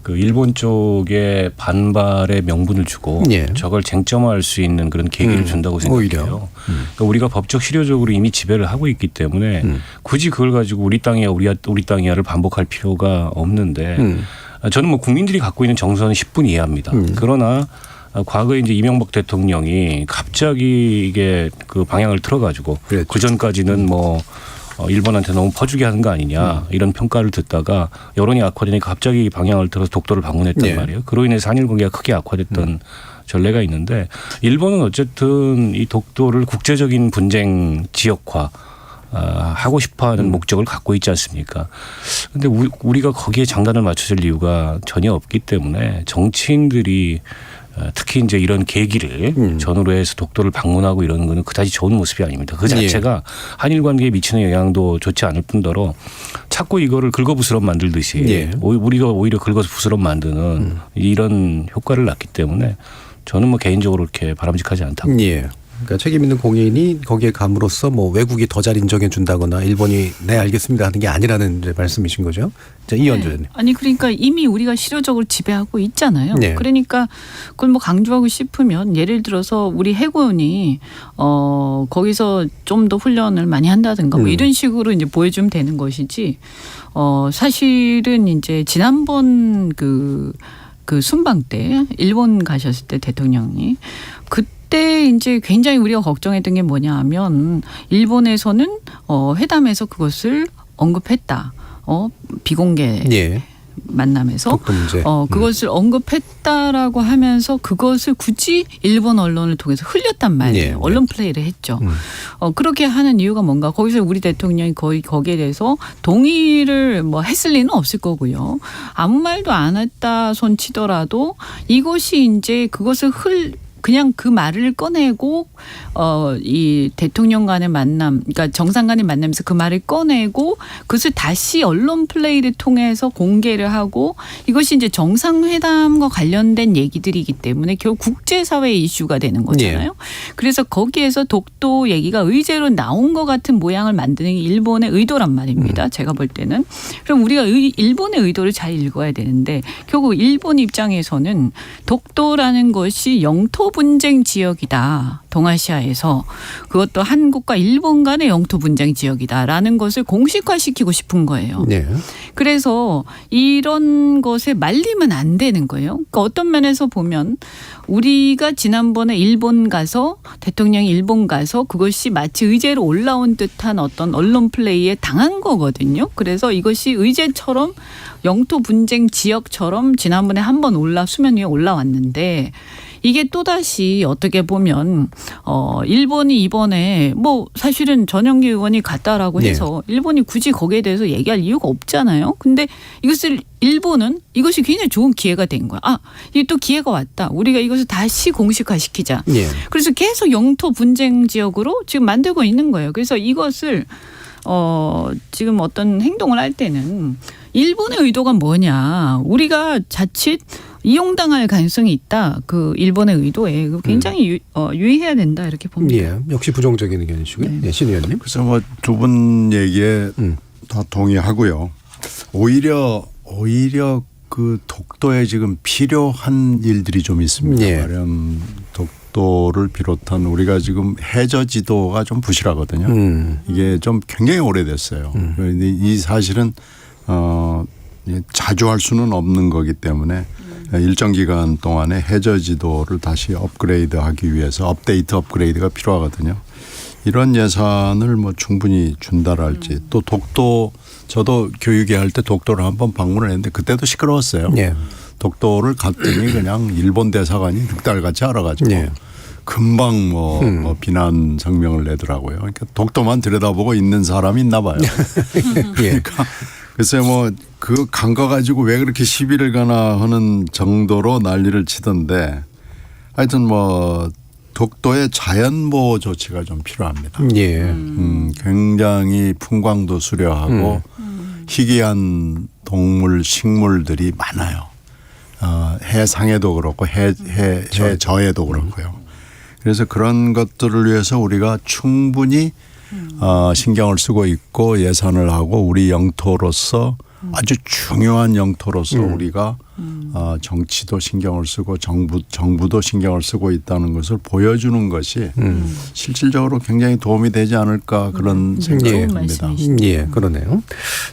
일본 쪽에 반발의 명분을 주고 예. 저걸 쟁점화할 수 있는 그런 계기를 준다고 생각해요. 그러니까 우리가 법적 실효적으로 이미 지배를 하고 있기 때문에 굳이 그걸 가지고 우리 땅이야 우리 땅이야를 반복할 필요가 없는데 저는 뭐 국민들이 갖고 있는 정서는 10분 이해합니다. 그러나 과거에 이제 이명박 대통령이 갑자기 이게 방향을 틀어가지고 그렇죠. 그 전까지는 뭐 일본한테 너무 퍼주게 하는 거 아니냐 이런 평가를 듣다가 여론이 악화되니까 갑자기 방향을 틀어서 독도를 방문했단 네. 말이에요. 그로 인해서 한일 관계가 크게 악화됐던 전례가 있는데 일본은 어쨌든 이 독도를 국제적인 분쟁 지역화 하고 싶어하는 목적을 갖고 있지 않습니까? 그런데 우리가 거기에 장단을 맞춰줄 이유가 전혀 없기 때문에 정치인들이 특히 이제 이런 계기를 전후로 해서 독도를 방문하고 이러는 거는 그다지 좋은 모습이 아닙니다. 그 자체가 한일 관계에 미치는 영향도 좋지 않을 뿐더러 자꾸 이거를 긁어부스럼 만들듯이 우리가 오히려 긁어부스럼 만드는 이런 효과를 낳기 때문에 저는 뭐 개인적으로 그렇게 바람직하지 않다고. 예. 그러니까 책임 있는 공인이 거기에 감으로써 뭐 외국이 더 잘 인정해 준다거나 일본이 네 알겠습니다 하는 게 아니라는 이제 말씀이신 거죠. 자, 이현주 의원님. 아니 그러니까 이미 우리가 실효적으로 지배하고 있잖아요. 네. 그러니까 그걸 뭐 강조하고 싶으면 예를 들어서 우리 해군이 거기서 좀 더 훈련을 많이 한다든가 뭐 이런 식으로 이제 보여주면 되는 것이지. 사실은 이제 지난번 그 순방 때 일본 가셨을 때 대통령이 그때 이제 굉장히 우리가 걱정했던 게 뭐냐 하면 일본에서는 회담에서 그것을 언급했다. 비공개. 예. 만남에서 독도 문제. 그것을 언급했다라고 하면서 그것을 굳이 일본 언론을 통해서 흘렸단 말이에요. 예, 언론 플레이를 했죠. 그렇게 하는 이유가 뭔가 거기서 우리 대통령이 거의 거기에 대해서 동의를 뭐 했을 리는 없을 거고요. 아무 말도 안 했다 손 치더라도 이것이 이제 그것을 그냥 그 말을 꺼내고 이 대통령 간의 만남, 그러니까 정상 간의 만남에서 그 말을 꺼내고 그것을 다시 언론 플레이를 통해서 공개를 하고 이것이 이제 정상회담과 관련된 얘기들이기 때문에 결국 국제사회의 이슈가 되는 거잖아요. 네. 그래서 거기에서 독도 얘기가 의제로 나온 것 같은 모양을 만드는 게 일본의 의도란 말입니다. 제가 볼 때는. 그럼 우리가 일본의 의도를 잘 읽어야 되는데 결국 일본 입장에서는 독도라는 것이 영토 분쟁 지역이다. 동아시아에서 그것도 한국과 일본 간의 영토 분쟁 지역이다라는 것을 공식화시키고 싶은 거예요. 네. 그래서 이런 것에 말리면 안 되는 거예요. 그러니까 어떤 면에서 보면 우리가 지난번에 일본 가서 대통령이 일본 가서 그것이 마치 의제로 올라온 듯한 어떤 언론 플레이에 당한 거거든요. 그래서 이것이 의제처럼 영토 분쟁 지역처럼 지난번에 한번 수면 위에 올라왔는데 이게 또다시 어떻게 보면 일본이 이번에 뭐 사실은 전영기 의원이 갔다라고 해서 일본이 굳이 거기에 대해서 얘기할 이유가 없잖아요. 근데 이것을 일본은 이것이 굉장히 좋은 기회가 된 거야. 이게 또 기회가 왔다. 우리가 이것을 다시 공식화시키자. 예. 그래서 계속 영토 분쟁 지역으로 지금 만들고 있는 거예요. 그래서 이것을 지금 어떤 행동을 할 때는 일본의 의도가 뭐냐. 우리가 자칫 이용당할 가능성이 있다. 그 일본의 의도에 굉장히 유의해야 된다 이렇게 봅니다. 예, 역시 부정적인 의견이시고요. 네. 네, 신 의원님. 그래서 뭐 두 분 얘기에 다 동의하고요. 오히려 그 독도에 지금 필요한 일들이 좀 있습니다. 예. 말하자면 독도를 비롯한 우리가 지금 해저 지도가 좀 부실하거든요. 이게 좀 굉장히 오래됐어요. 그런데 이 사실은 자주 할 수는 없는 거기 때문에 일정 기간 동안에 해저 지도를 다시 업그레이드하기 위해서 업그레이드가 필요하거든요. 이런 예산을 뭐 충분히 준다랄지 또 독도 저도 교육회 할 때 독도를 한번 방문을 했는데 그때도 시끄러웠어요. 예. 독도를 갔더니 그냥 일본 대사관이 늑달같이 알아가지고 예. 금방 뭐 비난 성명을 내더라고요. 그러니까 독도만 들여다보고 있는 사람이 있나 봐요. 그러니까 글쎄 뭐 그 간 거 가지고 왜 그렇게 시비를 가나 하는 정도로 난리를 치던데 하여튼 뭐 독도의 자연보호 조치가 좀 필요합니다. 예. 굉장히 풍광도 수려하고 희귀한 동물 식물들이 많아요. 해상에도 그렇고 해저에도 그렇고요. 그래서 그런 것들을 위해서 우리가 충분히 신경을 쓰고 있고 예산을 하고 우리 영토로서 아주 중요한 영토로서 우리가 정치도 신경을 쓰고 정부도 신경을 쓰고 있다는 것을 보여주는 것이 실질적으로 굉장히 도움이 되지 않을까 그런 생각이 듭니다. 예, 그러네요.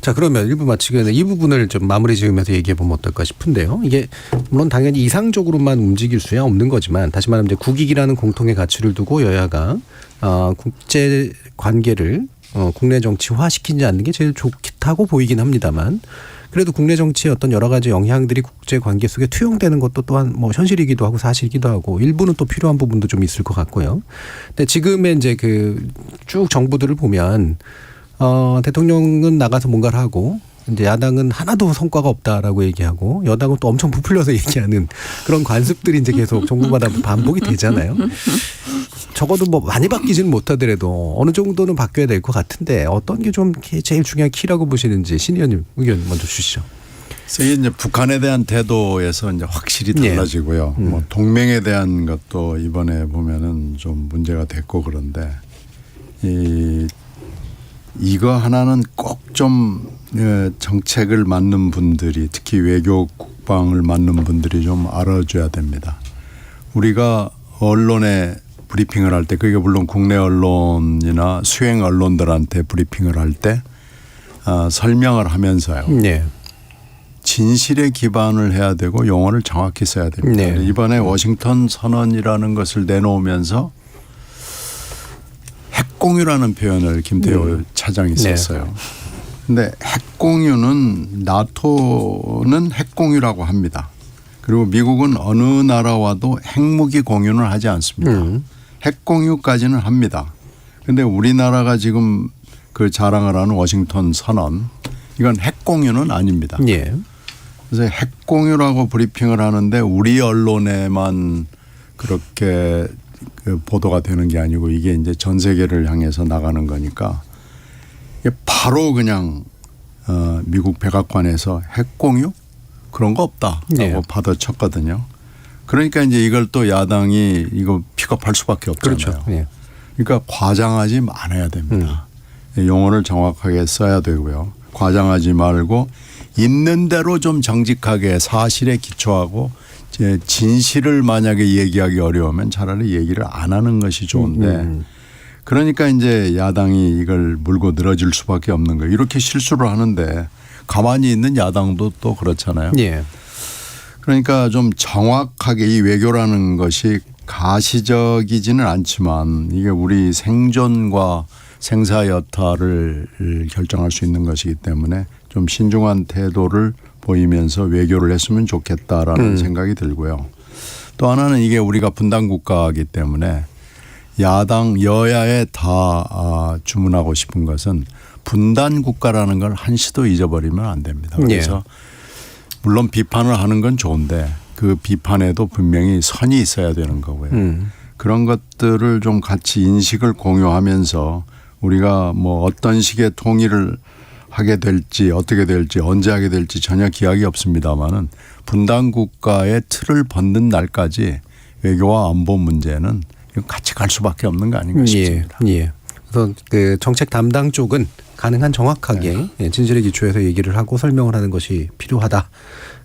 자, 그러면 1부 마치기 전에 이 부분을 좀 마무리 지으면서 얘기해 보면 어떨까 싶은데요. 이게 물론 당연히 이상적으로만 움직일 수야 없는 거지만 다시 말하면 이제 국익이라는 공통의 가치를 두고 여야가 국제 관계를 국내 정치화시키지 않는 게 제일 좋다고 보이긴 합니다만 그래도 국내 정치의 어떤 여러 가지 영향들이 국제 관계 속에 투영되는 것도 또한 뭐 현실이기도 하고 사실이기도 하고 일부는 또 필요한 부분도 좀 있을 것 같고요. 근데 지금의 이제 그 쭉 정부들을 보면 대통령은 나가서 뭔가를 하고 이제 야당은 하나도 성과가 없다라고 얘기하고 여당은 또 엄청 부풀려서 얘기하는 그런 관습들이 이제 계속 정부마다 반복이 되잖아요. 적어도 뭐 많이 바뀌지는 못하더라도 어느 정도는 바뀌어야 될 것 같은데 어떤 게 좀 제일 중요한 키라고 보시는지 신 의원님 의견 먼저 주시죠. 이게 이제 북한에 대한 태도에서 이제 확실히 달라지고요. 뭐 동맹에 대한 것도 이번에 보면은 좀 문제가 됐고 그런데 이거 하나는 꼭 좀 정책을 맡는 분들이 특히 외교 국방을 맡는 분들이 좀 알아줘야 됩니다. 우리가 언론에 브리핑을 할 때 그게 물론 국내 언론이나 수행 언론들한테 브리핑을 할 때 설명을 하면서요. 네. 진실에 기반을 해야 되고 용어를 정확히 써야 됩니다. 네. 이번에 워싱턴 선언이라는 것을 내놓으면서 핵공유라는 표현을 김태호 차장이 썼어요. 그런데 핵공유는 나토는 핵공유라고 합니다. 그리고 미국은 어느 나라와도 핵무기 공유는 하지 않습니다. 핵공유까지는 합니다. 그런데 우리나라가 지금 그 자랑을 하는 워싱턴 선언 이건 핵공유는 아닙니다. 예. 그래서 핵공유라고 브리핑을 하는데 우리 언론에만 그렇게 그 보도가 되는 게 아니고 이게 이제 전 세계를 향해서 나가는 거니까 이게 바로 그냥 미국 백악관에서 핵공유 그런 거 없다라고 네. 받아쳤거든요. 그러니까 이제 이걸 또 야당이 이거 픽업할 수밖에 없잖아요. 그렇죠. 네. 그러니까 과장하지 말아야 됩니다. 용어를 정확하게 써야 되고요. 과장하지 말고 있는 대로 좀 정직하게 사실에 기초하고 이제 진실을 만약에 얘기하기 어려우면 차라리 얘기를 안 하는 것이 좋은데 그러니까 이제 야당이 이걸 물고 늘어질 수밖에 없는 거예요. 이렇게 실수를 하는데 가만히 있는 야당도 또 그렇잖아요. 예. 그러니까 좀 정확하게 이 외교라는 것이 가시적이지는 않지만 이게 우리 생존과 생사 여타를 결정할 수 있는 것이기 때문에 좀 신중한 태도를 보이면서 외교를 했으면 좋겠다라는 생각이 들고요. 또 하나는 이게 우리가 분단 국가이기 때문에 야당 여야에 다 주문하고 싶은 것은 분단 국가라는 걸 한시도 잊어버리면 안 됩니다. 그래서 물론 비판을 하는 건 좋은데 그 비판에도 분명히 선이 있어야 되는 거고요. 그런 것들을 좀 같이 인식을 공유하면서 우리가 뭐 어떤 식의 통일을 하게 될지 어떻게 될지 언제 하게 될지 전혀 기약이 없습니다마는 분단 국가의 틀을 벗는 날까지 외교와 안보 문제는 같이 갈 수밖에 없는 거 아닌가 싶습니다. 예. 그래서 그 정책 담당 쪽은 가능한 정확하게 진실에 기초해서 얘기를 하고 설명을 하는 것이 필요하다.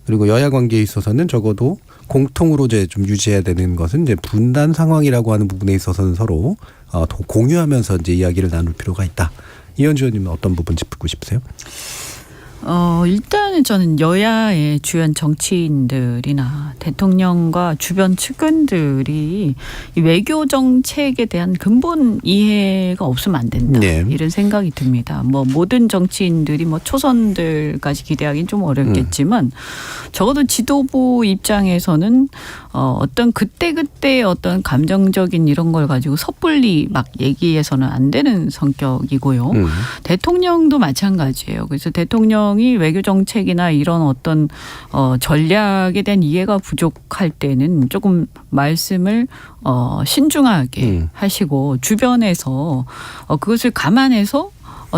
그리고 여야 관계에 있어서는 적어도 공통으로 이제 좀 유지해야 되는 것은 이제 분단 상황이라고 하는 부분에 있어서는 서로 공유하면서 이제 이야기를 나눌 필요가 있다. 이현주 의원님은 어떤 부분 짚고 싶으세요? 일단은 저는 여야의 주연 정치인들이나 대통령과 주변 측근들이 이 외교 정책에 대한 근본 이해가 없으면 안 된다. 네. 이런 생각이 듭니다. 뭐 모든 정치인들이 뭐 초선들까지 기대하기는 좀 어렵겠지만 적어도 지도부 입장에서는 어떤 그때 어떤 감정적인 이런 걸 가지고 섣불리 막 얘기해서는 안 되는 성격이고요. 대통령도 마찬가지예요. 그래서 대통령이 외교 정책이나 이런 어떤 전략에 대한 이해가 부족할 때는 조금 말씀을 신중하게 하시고 주변에서 그것을 감안해서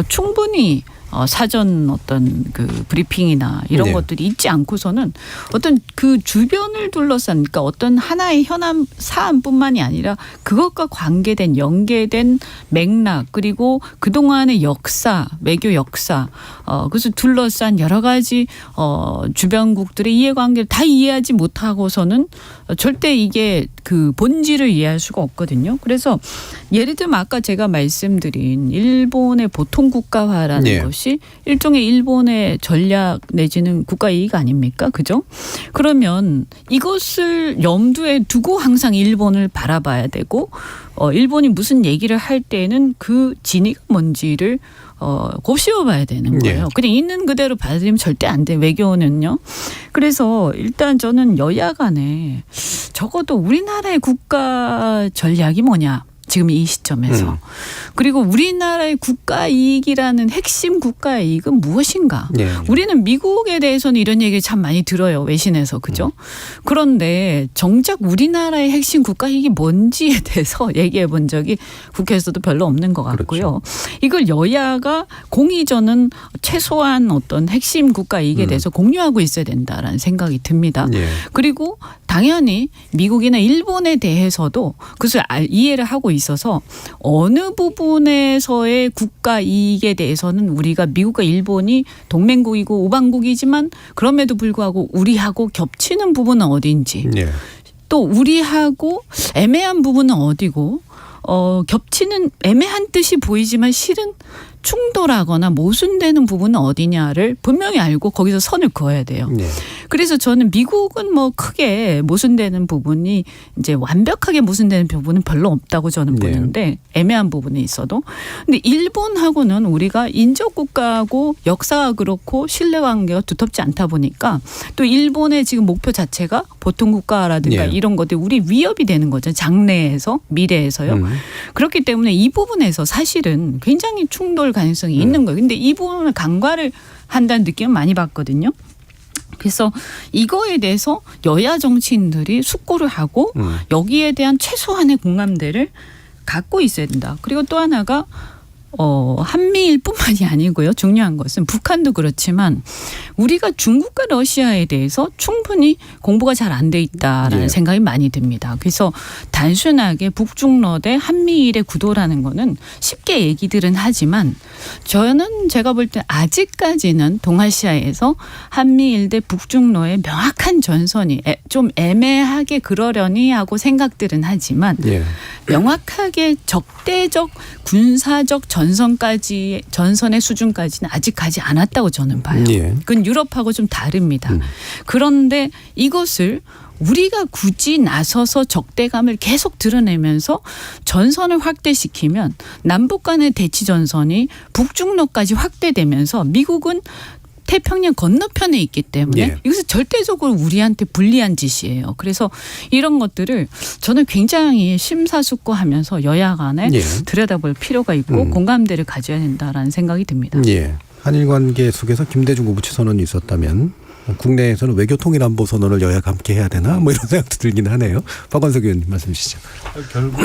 충분히 사전 어떤 그 브리핑이나 이런 것들이 있지 않고서는 어떤 그 주변을 둘러싼 그러니까 어떤 하나의 현안 사안뿐만이 아니라 그것과 관계된 연계된 맥락 그리고 그동안의 역사 외교 역사 그것을 둘러싼 여러 가지 주변국들의 이해관계를 다 이해하지 못하고서는 절대 이게 그 본질을 이해할 수가 없거든요. 그래서 예를 들면 아까 제가 말씀드린 일본의 보통 국가화라는 것이 일종의 일본의 전략 내지는 국가 이익 아닙니까? 그죠? 그러면 이것을 염두에 두고 항상 일본을 바라봐야 되고 일본이 무슨 얘기를 할 때는 그 진위가 뭔지를 곱씹어 봐야 되는 거예요. 그냥 있는 그대로 받아들이면 절대 안 돼. 외교는요. 그래서 일단 저는 여야 간에 적어도 우리나라의 국가 전략이 뭐냐. 지금 이 시점에서. 그리고 우리나라의 국가 이익이라는 핵심 국가 이익은 무엇인가. 우리는 미국에 대해서는 이런 얘기 참 많이 들어요. 외신에서. 그죠? 그런데 정작 우리나라의 핵심 국가 이익이 뭔지에 대해서 얘기해 본 적이 국회에서도 별로 없는 것 같고요. 이걸 여야가 공의저는 최소한 어떤 핵심 국가 이익에 대해서 공유하고 있어야 된다라는 생각이 듭니다. 그리고 당연히 미국이나 일본에 대해서도 그것을 이해를 하고 있어서 어느 부분에서의 국가 이익에 대해서는 우리가 미국과 일본이 동맹국이고 우방국이지만 그럼에도 불구하고 우리하고 겹치는 부분은 어딘지 또 우리하고 애매한 부분은 어디고 겹치는 애매한 뜻이 보이지만 실은 충돌하거나 모순되는 부분은 어디냐를 분명히 알고 거기서 선을 그어야 돼요. 네. 그래서 저는 미국은 뭐 크게 모순되는 부분이 이제 완벽하게 모순되는 부분은 별로 없다고 저는 보는데 애매한 부분이 있어도 근데 일본하고는 우리가 인접 국가하고 역사가 그렇고 신뢰관계가 두텁지 않다 보니까 또 일본의 지금 목표 자체가 보통 국가라든가 이런 것들이 우리 위협이 되는 거죠. 장래에서 미래에서요. 그렇기 때문에 이 부분에서 사실은 굉장히 충돌 가능성이 있는 거예요. 근데 이 부분을 간과를 한다는 느낌을 많이 받거든요. 그래서 이거에 대해서 여야 정치인들이 숙고를 하고 여기에 대한 최소한의 공감대를 갖고 있어야 된다. 그리고 또 하나가 한미일 뿐만이 아니고요. 중요한 것은 북한도 그렇지만 우리가 중국과 러시아에 대해서 충분히 공부가 잘 안 돼 있다라는 생각이 많이 듭니다. 그래서 단순하게 북중러 대 한미일의 구도라는 거는 쉽게 얘기들은 하지만 저는 제가 볼 때 아직까지는 동아시아에서 한미일 대 북중러의 명확한 전선이 좀 애매하게 그러려니 하고 생각들은 하지만 명확하게 적대적 군사적 전선의 수준까지는 아직 가지 않았다고 저는 봐요. 그건 유럽하고 좀 다릅니다. 그런데 이것을 우리가 굳이 나서서 적대감을 계속 드러내면서 전선을 확대시키면 남북 간의 대치 전선이 북중러까지 확대되면서 미국은 태평양 건너편에 있기 때문에 이것은 절대적으로 우리한테 불리한 짓이에요. 그래서 이런 것들을 저는 굉장히 심사숙고하면서 여야 간에 들여다볼 필요가 있고 공감대를 가져야 된다라는 생각이 듭니다. 한일 관계 속에서 김대중 우부치 선언이 있었다면 국내에서는 외교통일안보 선언을 여야가 함께 해야 되나 뭐 이런 생각도 들긴 하네요. 박원석 의원님 말씀 주시죠. 결국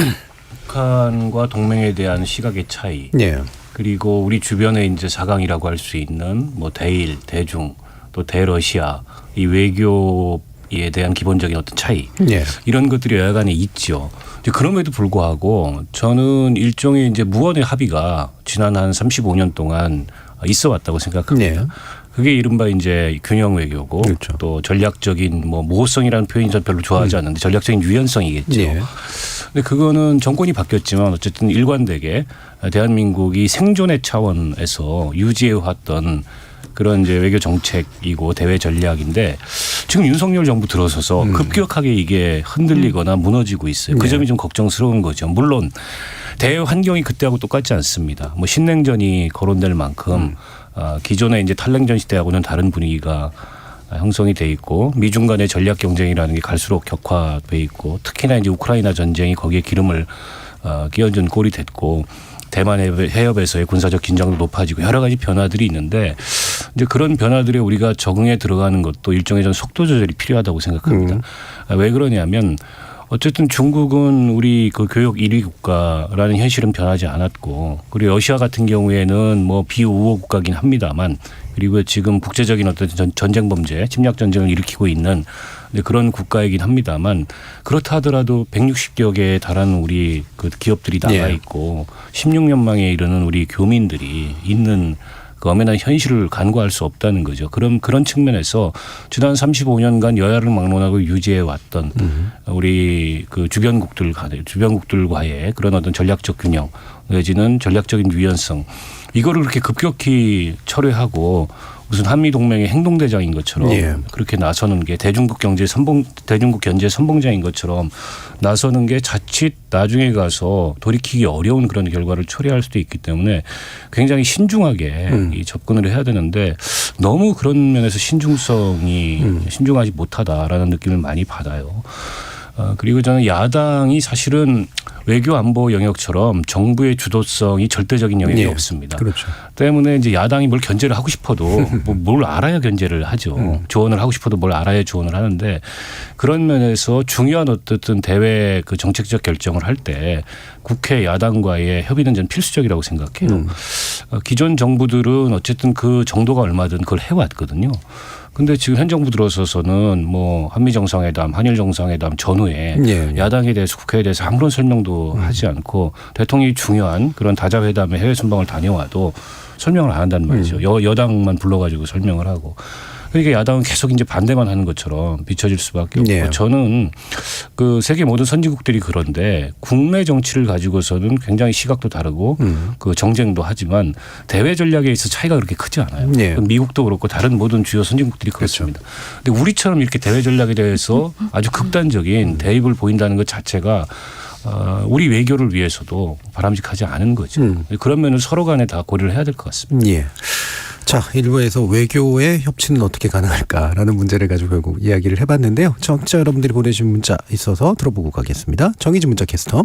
북한과 동맹에 대한 시각의 차이. 그리고 우리 주변에 이제 4강이라고 할 수 있는 뭐 대일, 대중, 또 대러시아 이 외교에 대한 기본적인 어떤 차이 이런 것들이 여야 간에 있죠. 그럼에도 불구하고 저는 일종의 이제 무언의 합의가 지난 한 35년 동안 있어 왔다고 생각합니다. 그게 이른바 이제 균형 외교고 또 전략적인 뭐 모호성이라는 표현이 전 별로 좋아하지 않는데 전략적인 유연성이겠죠. 근데 그거는 정권이 바뀌었지만 어쨌든 일관되게 대한민국이 생존의 차원에서 유지해 왔던 그런 이제 외교 정책이고 대외 전략인데 지금 윤석열 정부 들어서서 급격하게 이게 흔들리거나 무너지고 있어요. 그 점이 좀 걱정스러운 거죠. 물론 대외 환경이 그때하고 똑같지 않습니다. 뭐 신냉전이 거론될 만큼 기존의 이제 탈냉전 시대하고는 다른 분위기가 형성이 돼 있고 미중 간의 전략 경쟁이라는 게 갈수록 격화돼 있고 특히나 이제 우크라이나 전쟁이 거기에 기름을 끼얹은 꼴이 됐고 대만 해협에서의 군사적 긴장도 높아지고 여러 가지 변화들이 있는데 이제 그런 변화들에 우리가 적응해 들어가는 것도 일종의 전 속도 조절이 필요하다고 생각합니다. 왜 그러냐면 어쨌든 중국은 우리 그 교역 1위 국가라는 현실은 변하지 않았고 그리고 러시아 같은 경우에는 뭐 비우호 국가긴 합니다만 그리고 지금 국제적인 어떤 전쟁 범죄, 침략 전쟁을 일으키고 있는 그런 국가이긴 합니다만 그렇다 하더라도 160여 개에 달하는 우리 그 기업들이 나가 있고 16년 이르는 우리 교민들이 있는 그 엄연한 현실을 간과할 수 없다는 거죠. 그런 측면에서 지난 35년간 여야를 막론하고 유지해 왔던 우리 그 주변국들과의 그런 어떤 전략적 균형 내지는 전략적인 유연성 이거를 그렇게 급격히 철회하고 무슨 한미 동맹의 행동대장인 것처럼 그렇게 나서는 게 대중국 견제 선봉장인 것처럼 나서는 게 자칫 나중에 가서 돌이키기 어려운 그런 결과를 초래할 수도 있기 때문에 굉장히 신중하게 이 접근을 해야 되는데 너무 그런 면에서 신중하지 못하다라는 느낌을 많이 받아요. 그리고 저는 야당이 사실은 외교 안보 영역처럼 정부의 주도성이 절대적인 영역이 없습니다. 때문에 이제 야당이 뭘 견제를 하고 싶어도 뭘 알아야 견제를 하죠. 조언을 하고 싶어도 뭘 알아야 조언을 하는데 그런 면에서 중요한 어쨌든 대외 그 정책적 결정을 할 때 국회 야당과의 협의는 전 필수적이라고 생각해요. 기존 정부들은 어쨌든 그 정도가 얼마든 그걸 해왔거든요. 근데 지금 현 정부 들어서서는 뭐 한미 정상회담, 한일 정상회담 전후에 야당에 대해서 국회에 대해서 아무런 설명도 하지 않고 대통령이 중요한 그런 다자회담에 해외 순방을 다녀와도 설명을 안 한다는 말이죠. 여당만 불러가지고 설명을 하고. 그러니까 야당은 계속 이제 반대만 하는 것처럼 비춰질 수밖에 없고 예. 저는 그 세계 모든 선진국들이 그런데 국내 정치를 가지고서는 굉장히 시각도 다르고 그 정쟁도 하지만 대외 전략에 있어 차이가 그렇게 크지 않아요. 예. 미국도 그렇고 다른 모든 주요 선진국들이 그렇습니다. 근데 우리처럼 이렇게 대외 전략에 대해서 아주 극단적인 대입을 보인다는 것 자체가 우리 외교를 위해서도 바람직하지 않은 거죠. 그런 면을 서로 간에 다 고려를 해야 될 것 같습니다. 예. 자, 일부에서 외교의 협치는 어떻게 가능할까라는 문제를 가지고 결국 이야기를 해봤는데요. 청취자 여러분들이 보내주신 문자 있어서 들어보고 가겠습니다. 정의진 문자 캐스터.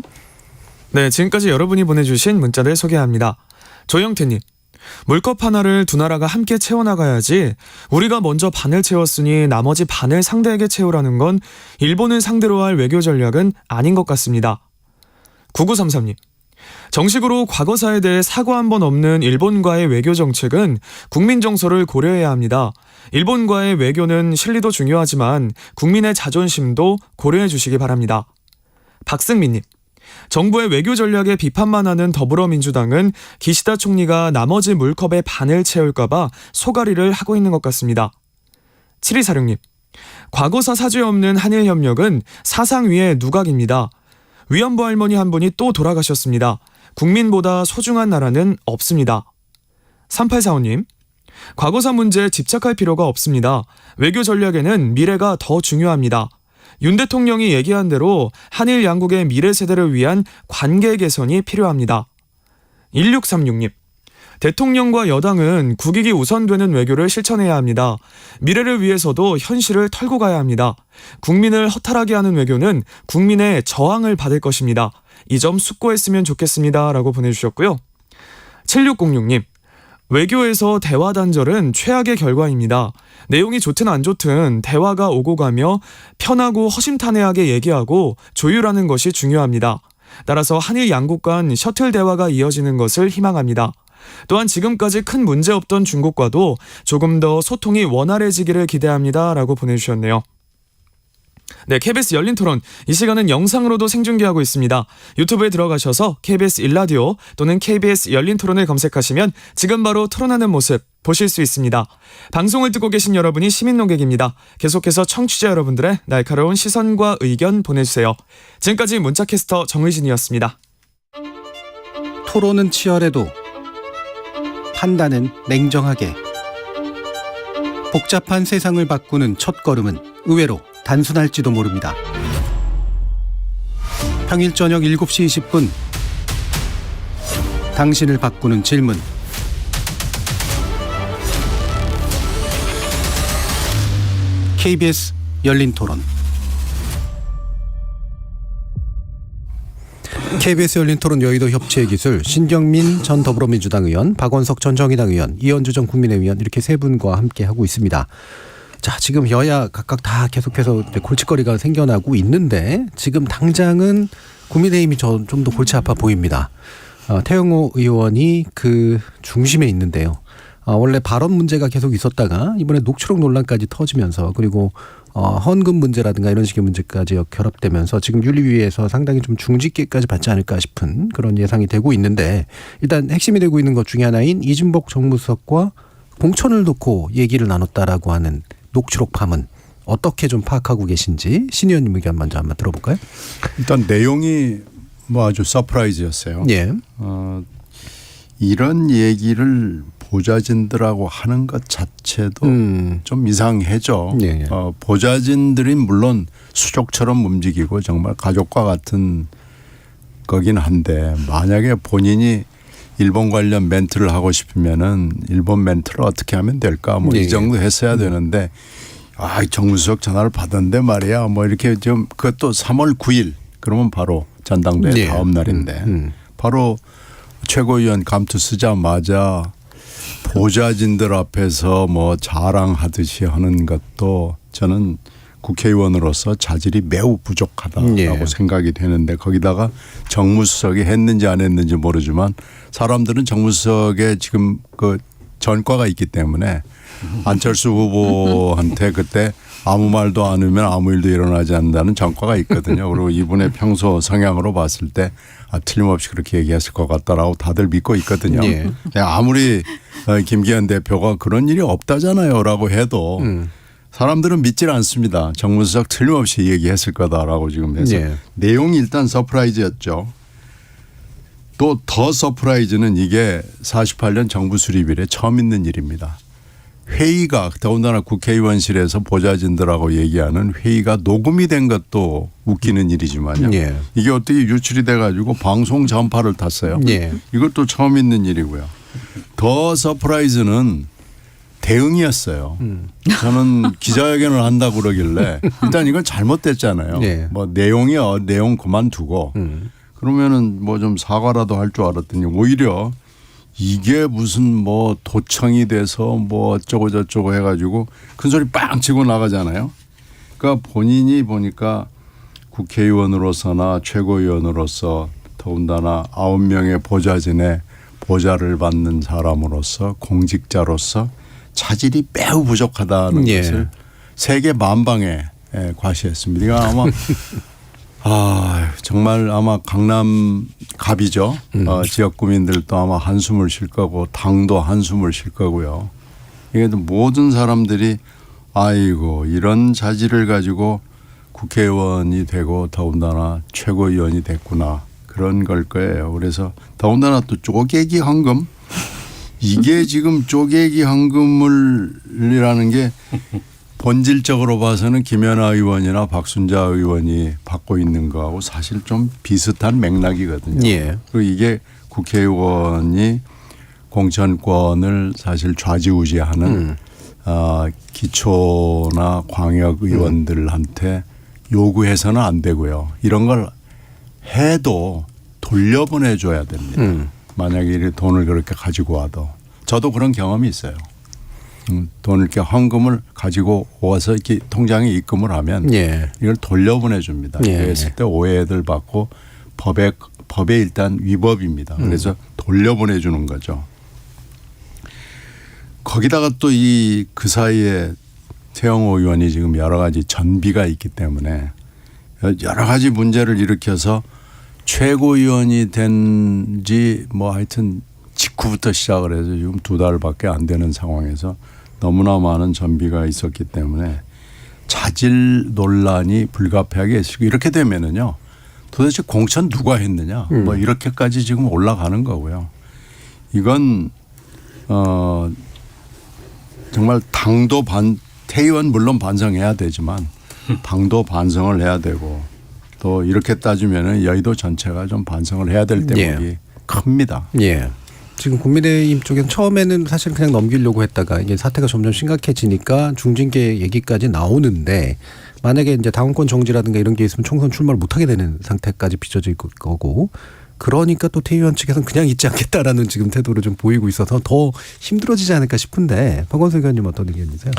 네, 지금까지 여러분이 보내주신 문자를 소개합니다. 조영태님. 물컵 하나를 두 나라가 함께 채워나가야지 우리가 먼저 반을 채웠으니 나머지 반을 상대에게 채우라는 건 일본을 상대로 할 외교 전략은 아닌 것 같습니다. 9933님. 정식으로 과거사에 대해 사과 한 번 없는 일본과의 외교 정책은 국민 정서를 고려해야 합니다. 일본과의 외교는 실리도 중요하지만 국민의 자존심도 고려해 주시기 바랍니다. 박승민님. 정부의 외교 전략에 비판만 하는 더불어민주당은 기시다 총리가 나머지 물컵의 반을 채울까봐 소가리를 하고 있는 것 같습니다. 7246님. 과거사 사죄 없는 한일협력은 사상 위의 누각입니다. 위안부 할머니 한 분이 또 돌아가셨습니다. 국민보다 소중한 나라는 없습니다. 3845님. 과거사 문제에 집착할 필요가 없습니다. 외교 전략에는 미래가 더 중요합니다. 윤 대통령이 얘기한 대로 한일 양국의 미래 세대를 위한 관계 개선이 필요합니다. 1636님. 대통령과 여당은 국익이 우선되는 외교를 실천해야 합니다. 미래를 위해서도 현실을 털고 가야 합니다. 국민을 허탈하게 하는 외교는 국민의 저항을 받을 것입니다. 이 점 숙고했으면 좋겠습니다. 라고 보내주셨고요. 7606님. 외교에서 대화 단절은 최악의 결과입니다. 내용이 좋든 안 좋든 대화가 오고 가며 편하고 허심탄회하게 얘기하고 조율하는 것이 중요합니다. 따라서 한일 양국 간 셔틀 대화가 이어지는 것을 희망합니다. 또한 지금까지 큰 문제 없던 중국과도 조금 더 소통이 원활해지기를 기대합니다. 라고 보내주셨네요. 네, KBS 열린 토론. 이 시간은 영상으로도 생중계하고 있습니다. 유튜브에 들어가셔서 KBS 1라디오 또는 KBS 열린 토론을 검색하시면 지금 바로 토론하는 모습 보실 수 있습니다. 방송을 듣고 계신 여러분이 시민 논객입니다. 계속해서 청취자 여러분들의 날카로운 시선과 의견 보내주세요. 지금까지 문자캐스터 정의진이었습니다. 토론은 치열해도 판단은 냉정하게. 복잡한 세상을 바꾸는 첫걸음은 의외로 단순할지도 모릅니다. 평일 저녁 7시 20분 당신을 바꾸는 질문. KBS 열린 토론. KBS 열린 토론 여의도 협치의 기술 신경민 전 더불어민주당 의원, 박원석 전 정의당 의원, 이현주 전 국민의힘 의원 이렇게 세 분과 함께 하고 있습니다. 자, 지금 여야 각각 다 계속해서 골칫거리가 생겨나고 있는데 지금 당장은 국민의힘이 좀 더 골치 아파 보입니다. 태영호 의원이 그 중심에 있는데요. 원래 발언 문제가 계속 있었다가 이번에 녹취록 논란까지 터지면서 그리고 헌금 문제라든가 이런 식의 문제까지 결합되면서 지금 윤리위에서 상당히 좀 중징계까지 받지 않을까 싶은 그런 예상이 되고 있는데 일단 핵심이 되고 있는 것 중에 하나인 이준복 정무수석과 공천을 놓고 얘기를 나눴다라고 하는 녹취록 파문 어떻게 좀 파악하고 계신지 신 의원님 의견 먼저 한번 들어볼까요? 일단 내용이 뭐 아주 서프라이즈였어요. 예. 이런 얘기를 보좌진들하고 하는 것 자체도 좀 이상해져. 예. 보좌진들이 물론 수족처럼 움직이고 정말 가족과 같은 거긴 한데 만약에 본인이 일본 관련 멘트를 하고 싶으면은 일본 멘트를 어떻게 하면 될까 뭐 이 정도 했어야 되는데 정무수석 전화를 받았는데 말이야 뭐 이렇게 좀 그것도 3월 9일 그러면 바로 전당대회 다음 날인데 바로 최고위원 감투 쓰자마자 보좌진들 앞에서 뭐 자랑하듯이 하는 것도 저는 국회의원으로서 자질이 매우 부족하다라고 생각이 되는데 거기다가 정무수석이 했는지 안 했는지 모르지만 사람들은 정무수석에 지금 그 전과가 있기 때문에 안철수 후보한테 그때 아무 말도 안 하면 아무 일도 일어나지 않는다는 전과가 있거든요. 그리고 이분의 평소 성향으로 봤을 때 틀림없이 그렇게 얘기했을 것 같다라고 다들 믿고 있거든요. 예. 아무리 김기현 대표가 그런 일이 없다잖아요라고 해도 사람들은 믿질 않습니다. 정무수석 틀림없이 얘기했을 거다라고 지금 해서 예. 내용이 일단 서프라이즈였죠. 또 더 서프라이즈는 이게 48년 정부 수립 이래 처음 있는 일입니다. 회의가 더군다나 국회의원실에서 보좌진들하고 얘기하는 회의가 녹음이 된 것도 웃기는 일이지만요. 예. 이게 어떻게 유출이 돼가지고 방송 전파를 탔어요. 예. 이것도 처음 있는 일이고요. 더 서프라이즈는 대응이었어요. 저는 기자회견을 한다고 그러길래 일단 이건 잘못됐잖아요. 예. 뭐 내용 그만두고 그러면은 뭐 좀 사과라도 할 줄 알았더니 오히려 이게 무슨 뭐 도청이 돼서 뭐 어쩌고 저쩌고 해가지고 큰 소리 빵 치고 나가잖아요. 그러니까 본인이 보니까 국회의원으로서나 최고위원으로서 더군다나 9명의 보좌진의 보좌를 받는 사람으로서 공직자로서 차질이 매우 부족하다는 예. 것을 세계 만방에 과시했습니다. 이거 아마 정말 아마 강남 갑이죠. 지역 구민들도 아마 한숨을 쉴 거고 당도 한숨을 쉴 거고요. 이게 모든 사람들이 아이고 이런 자질을 가지고 국회의원이 되고 더군다나 최고위원이 됐구나 그런 걸 거예요. 그래서 더군다나 또 쪼개기 헌금 이게 지금 쪼개기 헌금을이라는 게 본질적으로 봐서는 김연아 의원이나 박순자 의원이 받고 있는 거하고 사실 좀 비슷한 맥락이거든요. 예. 그리고 이게 국회의원이 공천권을 사실 좌지우지하는 기초나 광역 의원들한테 요구해서는 안 되고요. 이런 걸 해도 돌려보내줘야 됩니다. 만약에 이 돈을 그렇게 가지고 와도. 저도 그런 경험이 있어요. 돈을 이렇게 헌금을 가지고 와서 이렇게 통장에 입금을 하면 예. 이걸 돌려보내줍니다. 예. 그랬을 때 오해들 받고 법에 일단 위법입니다. 그래서 돌려보내주는 거죠. 거기다가 또 그 사이에 태영호 의원이 지금 여러 가지 전비가 있기 때문에 여러 가지 문제를 일으켜서 최고위원이 된 지 뭐 하여튼 직후부터 시작을 해서 지금 2달밖에 안 되는 상황에서 너무나 많은 전비가 있었기 때문에 자질 논란이 불가피하게 있고 이렇게 되면은요 도대체 공천 누가 했느냐 뭐 이렇게까지 지금 올라가는 거고요. 이건 정말 당도 태의원 물론 반성해야 되지만 당도 반성을 해야 되고 또 이렇게 따지면은 여의도 전체가 좀 반성을 해야 될 대목이 큽니다. 예. 지금 국민의힘 쪽에는 처음에는 사실 그냥 넘기려고 했다가 이게 사태가 점점 심각해지니까 중징계 얘기까지 나오는데 만약에 이제 당원권 정지라든가 이런 게 있으면 총선 출마를 못하게 되는 상태까지 빚어질 거고 그러니까 또 태 의원 측에서는 그냥 있지 않겠다라는 지금 태도를 좀 보이고 있어서 더 힘들어지지 않을까 싶은데 박원석 의원님 어떤 의견이세요?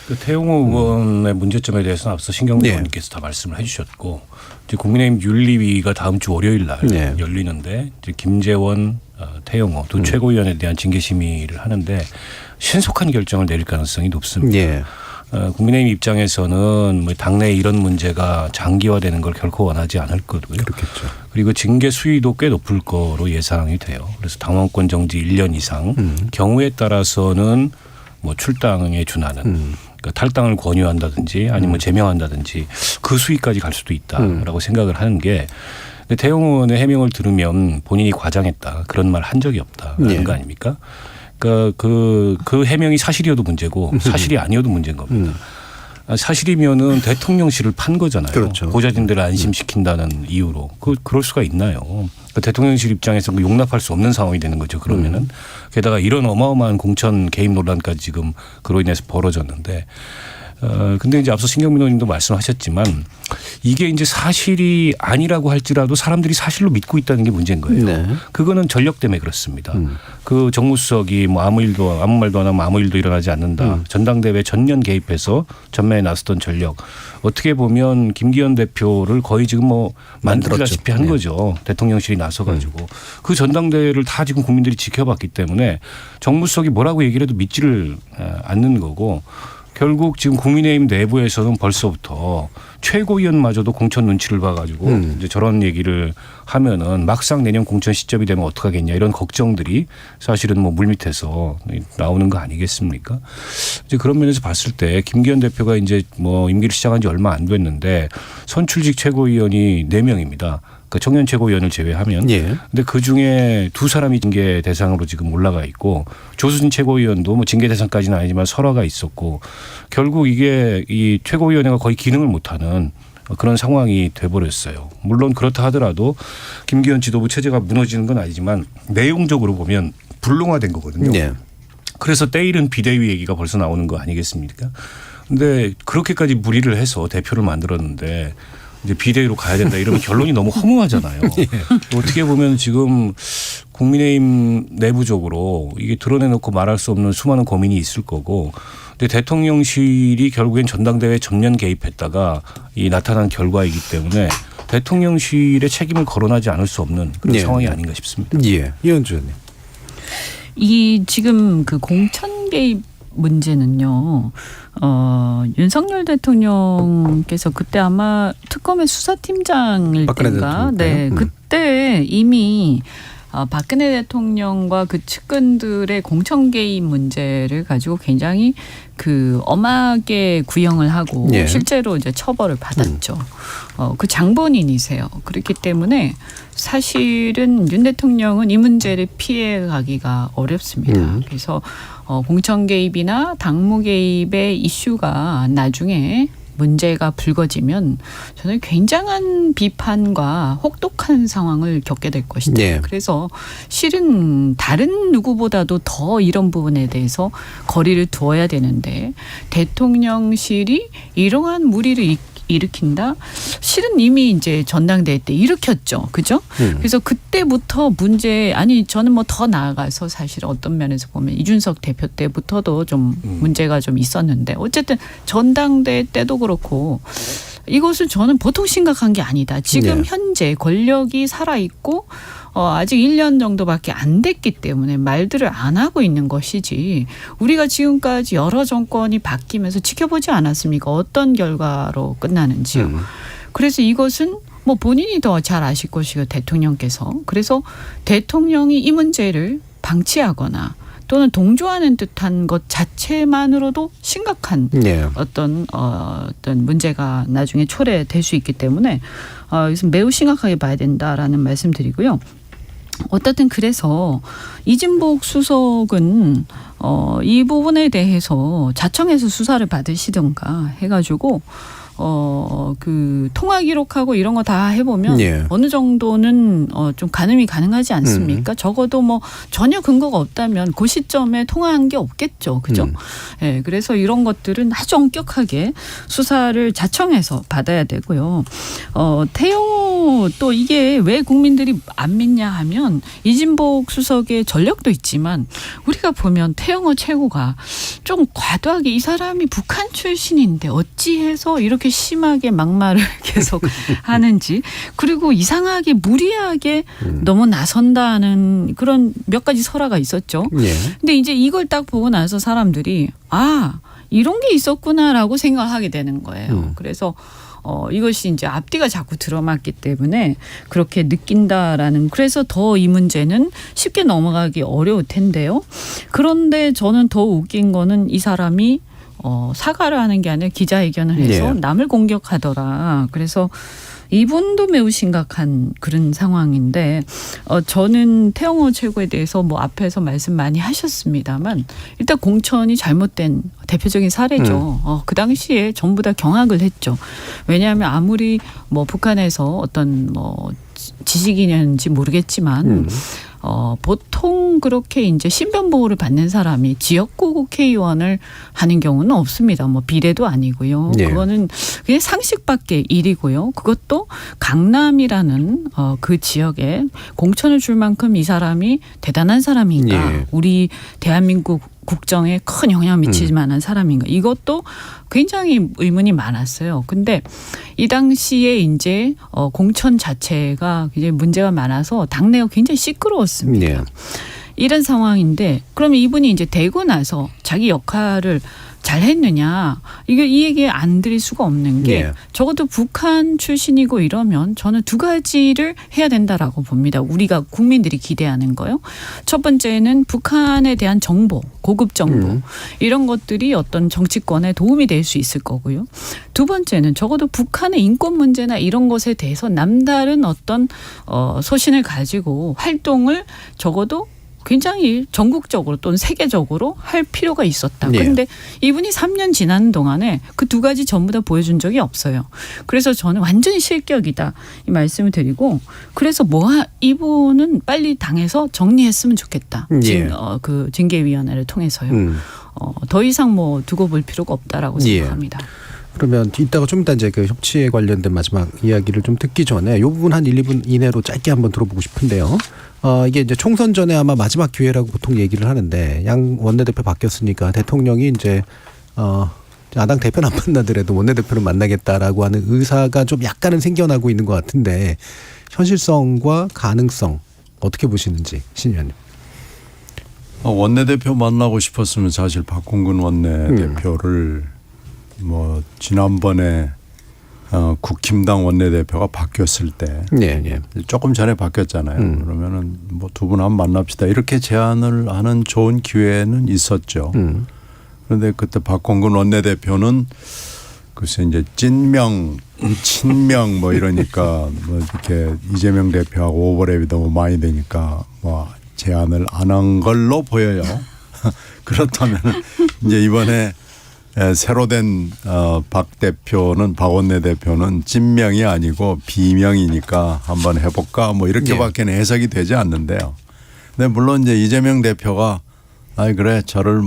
그 태용호 의원의 문제점에 대해서는 앞서 신경민 의원님께서 다 말씀을 해주셨고 이제 국민의힘 윤리위가 다음 주 월요일 날 열리는데 이제 김재원, 태용호 두 최고위원에 대한 징계 심의를 하는데 신속한 결정을 내릴 가능성이 높습니다. 예. 국민의힘 입장에서는 뭐 당내에 이런 문제가 장기화되는 걸 결코 원하지 않을 거고요. 그렇겠죠. 그리고 징계 수위도 꽤 높을 거로 예상이 돼요. 그래서 당원권 정지 1년 이상 경우에 따라서는 뭐 출당에 준하는 그러니까 탈당을 권유한다든지 아니면 제명한다든지 그 수위까지 갈 수도 있다라고 생각을 하는 게 태용 의원의 해명을 들으면 본인이 과장했다 그런 말 한 적이 없다라는 거 아닙니까? 그러니까 그 해명이 사실이어도 문제고 사실이 아니어도 문제인 겁니다. 사실이면은 대통령실을 판 거잖아요. 그렇죠. 보좌진들을 안심시킨다는 이유로 그럴 수가 있나요? 그러니까 대통령실 입장에서 용납할 수 없는 상황이 되는 거죠. 그러면은 게다가 이런 어마어마한 공천 개입 논란까지 지금 그로 인해서 벌어졌는데. 근데 이제 앞서 신경민 의원님도 말씀하셨지만 이게 이제 사실이 아니라고 할지라도 사람들이 사실로 믿고 있다는 게 문제인 거예요. 네. 그거는 전력 때문에 그렇습니다. 그 정무수석이 뭐 아무 말도 안 하면 아무 일도 일어나지 않는다. 전당대회 전면 개입해서 전면에 나섰던 전력. 어떻게 보면 김기현 대표를 거의 지금 뭐 만들다시피 한 거죠. 대통령실이 나서가지고. 그 전당대회를 다 지금 국민들이 지켜봤기 때문에 정무수석이 뭐라고 얘기를 해도 믿지를 않는 거고 결국 지금 국민의힘 내부에서는 벌써부터 최고위원마저도 공천 눈치를 봐가지고 이제 저런 얘기를 하면은 막상 내년 공천 시점이 되면 어떡하겠냐 이런 걱정들이 사실은 뭐 물밑에서 나오는 거 아니겠습니까? 이제 그런 면에서 봤을 때 김기현 대표가 이제 뭐 임기를 시작한 지 얼마 안 됐는데 선출직 최고위원이 4명입니다. 그 청년 최고위원을 제외하면. 예. 근데 그 중에 2사람이 징계 대상으로 지금 올라가 있고 조수진 최고위원도 뭐 징계 대상까지는 아니지만 설화가 있었고 결국 이게 이 최고위원회가 거의 기능을 못하는 그런 상황이 돼버렸어요. 물론 그렇다 하더라도 김기현 지도부 체제가 무너지는 건 아니지만 내용적으로 보면 불능화된 거거든요. 네. 그래서 때일은 비대위 얘기가 벌써 나오는 거 아니겠습니까? 근데 그렇게까지 무리를 해서 대표를 만들었는데 이제 비대위로 가야 된다 이러면 결론이 너무 허무하잖아요. 예. 어떻게 보면 지금 국민의힘 내부적으로 이게 드러내놓고 말할 수 없는 수많은 고민이 있을 거고 근데 대통령실이 결국엔 전당대회에 전면 개입했다가 이 나타난 결과이기 때문에 대통령실의 책임을 거론하지 않을 수 없는 그런 예. 상황이 아닌가 싶습니다. 예. 이현주 의원님. 이 지금 그 공천 개입 문제는요. 윤석열 대통령께서 그때 아마 특검의 수사팀장일 박근혜 때인가, 대통령 네, 때요? 그때 이미 박근혜 대통령과 그 측근들의 공천 개입 문제를 가지고 굉장히 그 엄하게 구형을 하고 예. 실제로 이제 처벌을 받았죠. 그 장본인이세요. 그렇기 때문에 사실은 윤 대통령은 이 문제를 피해가기가 어렵습니다. 그래서 공천 개입이나 당무 개입의 이슈가 나중에 문제가 불거지면 저는 굉장한 비판과 혹독한 상황을 겪게 될 것이다. 네. 그래서 실은 다른 누구보다도 더 이런 부분에 대해서 거리를 두어야 되는데 대통령실이 이러한 무리를 일으킨다? 실은 이미 이제 전당대회 때 일으켰죠. 그죠? 그래서 그때부터 저는 뭐 더 나아가서 사실 어떤 면에서 보면 이준석 대표 때부터도 좀 문제가 좀 있었는데 어쨌든 전당대회 때도 그렇고 이것은 저는 보통 심각한 게 아니다. 지금 네. 현재 권력이 살아있고 아직 1년 정도밖에 안 됐기 때문에 말들을 안 하고 있는 것이지 우리가 지금까지 여러 정권이 바뀌면서 지켜보지 않았습니까? 어떤 결과로 끝나는지요. 그래서 이것은 뭐 본인이 더 잘 아실 것이고 대통령께서 그래서 대통령이 이 문제를 방치하거나 또는 동조하는 듯한 것 자체만으로도 심각한 네. 어떤 문제가 나중에 초래될 수 있기 때문에 이것은 매우 심각하게 봐야 된다라는 말씀드리고요. 어쨌든 그래서 이진복 수석은 이 부분에 대해서 자청해서 수사를 받으시던가 해가지고 그 통화 기록하고 이런 거 다 해보면 예. 어느 정도는 좀 가늠이 가능하지 않습니까? 적어도 뭐 전혀 근거가 없다면 그 시점에 통화한 게 없겠죠. 그죠? 예, 그래서 이런 것들은 아주 엄격하게 수사를 자청해서 받아야 되고요. 태영호 또 이게 왜 국민들이 안 믿냐 하면 이진복 수석의 전력도 있지만 우리가 보면 태영호 최고가 좀 과도하게 이 사람이 북한 출신인데 어찌해서 이렇게 심하게 막말을 계속 하는지 그리고 이상하게 무리하게 너무 나선다는 그런 몇 가지 설화가 있었죠. 예. 근데 이제 이걸 딱 보고 나서 사람들이 이런 게 있었구나라고 생각하게 되는 거예요. 그래서 이것이 이제 앞뒤가 자꾸 들어맞기 때문에 그렇게 느낀다라는 그래서 더 이 문제는 쉽게 넘어가기 어려울 텐데요. 그런데 저는 더 웃긴 거는 이 사람이 사과를 하는 게 아니라 기자회견을 해서 네. 남을 공격하더라. 그래서 이분도 매우 심각한 그런 상황인데 저는 태영호 최고에 대해서 뭐 앞에서 말씀 많이 하셨습니다만 일단 공천이 잘못된 대표적인 사례죠. 그 당시에 전부 다 경악을 했죠. 왜냐하면 아무리 뭐 북한에서 어떤 뭐 지식인인지 모르겠지만 보통 그렇게 이제 신변 보호를 받는 사람이 지역구 국회의원을 하는 경우는 없습니다. 뭐 비례도 아니고요. 네. 그거는 그냥 상식밖의 일이고요. 그것도 강남이라는 그 지역에 공천을 줄 만큼 이 사람이 대단한 사람인가? 네. 우리 대한민국 국정에 큰 영향을 미칠 만한 사람인가? 이것도 굉장히 의문이 많았어요. 근데 이 당시에 이제 공천 자체가 굉장히 문제가 많아서 당내가 굉장히 시끄러웠습니다. 네. 이런 상황인데 그러면 이분이 이제 되고 나서 자기 역할을 잘했느냐 이게 이 얘기 안 드릴 수가 없는 게 예. 적어도 북한 출신이고 이러면 저는 두 가지를 해야 된다라고 봅니다. 우리가 국민들이 기대하는 거요. 첫 번째는 북한에 대한 정보, 고급 정보 이런 것들이 어떤 정치권에 도움이 될 수 있을 거고요. 두 번째는 적어도 북한의 인권 문제나 이런 것에 대해서 남다른 어떤 소신을 가지고 활동을 적어도 굉장히 전국적으로 또는 세계적으로 할 필요가 있었다. 네. 그런데 이분이 3년 지나는 동안에 그 두 가지 전부 다 보여준 적이 없어요. 그래서 저는 완전히 실격이다 이 말씀을 드리고 그래서 이분은 빨리 당에서 정리했으면 좋겠다. 예. 그 징계위원회를 통해서요. 더 이상 두고 볼 필요가 없다라고 예. 생각합니다. 그러면 이따가 좀 이따 이제 그 협치에 관련된 마지막 이야기를 좀 듣기 전에 이 부분 한 1, 2분 이내로 짧게 한번 들어보고 싶은데요. 이게 이제 총선 전에 아마 마지막 기회라고 보통 얘기를 하는데 양 원내대표 바뀌었으니까 대통령이 이제 야당 대표는 안 만나더라도 원내대표를 만나겠다라고 하는 의사가 좀 약간은 생겨나고 있는 것 같은데 현실성과 가능성 어떻게 보시는지 신 의원님. 원내대표 만나고 싶었으면 사실 박홍근 원내대표를 지난번에 국힘당 원내대표가 바뀌었을 때 조금 전에 바뀌었잖아요. 그러면은 두 분 한번 만납시다 이렇게 제안을 하는 좋은 기회는 있었죠. 그런데 그때 박홍근 원내대표는 글쎄 이제 찐명, 친명 이러니까 이렇게 이재명 대표하고 오버랩이 너무 많이 되니까 제안을 안 한 걸로 보여요. 그렇다면 이제 이번에 새로 된 박 원내대표는 찐명이 아니고 비명이니까 한번 해볼까 이렇게밖에는 해석이 되지 않는데요. 근데 물론 이제 이재명 대표가 그래 저를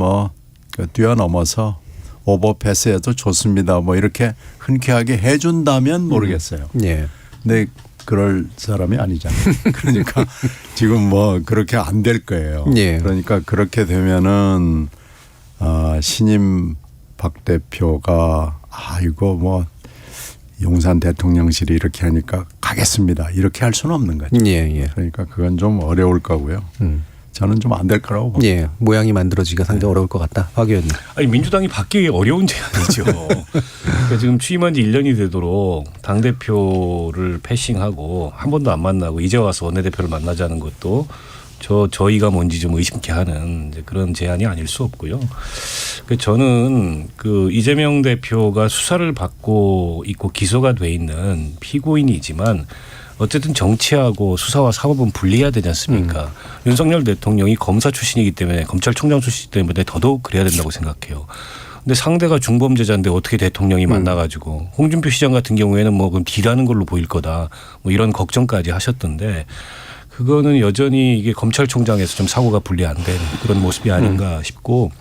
뛰어넘어서 오버패스해도 좋습니다. 이렇게 흔쾌하게 해준다면 모르겠어요. 근데 그럴 사람이 아니잖아요. 그러니까 지금 그렇게 안 될 거예요. 그러니까 그렇게 되면은 신임 박 대표가 이거 용산 대통령실이 이렇게 하니까 가겠습니다. 이렇게 할 수는 없는 거죠. 그러니까 그건 좀 어려울 거고요. 저는 좀 안 될 거라고 봅니다. 모양이 만들어지기가 상당히 어려울 것 같다. 박 의원님. 아니 민주당이 받기 어려운 제안이죠. 그러니까 지금 취임한 지 1년이 되도록 당대표를 패싱하고 한 번도 안 만나고 이제 와서 원내대표를 만나자는 것도 저희가 뭔지 좀 의심케 하는 그런 제안이 아닐 수 없고요. 저는 그 이재명 대표가 수사를 받고 있고 기소가 돼 있는 피고인이지만 어쨌든 정치하고 수사와 사법은 분리해야 되지 않습니까? 윤석열 대통령이 검사 출신이기 때문에 검찰총장 출신이기 때문에 더더욱 그래야 된다고 생각해요. 근데 상대가 중범죄자인데 어떻게 대통령이 만나가지고 홍준표 시장 같은 경우에는 그럼 딜하는 걸로 보일 거다 이런 걱정까지 하셨던데 그거는 여전히 이게 검찰총장에서 좀 사고가 분리 안 된 그런 모습이 아닌가 싶고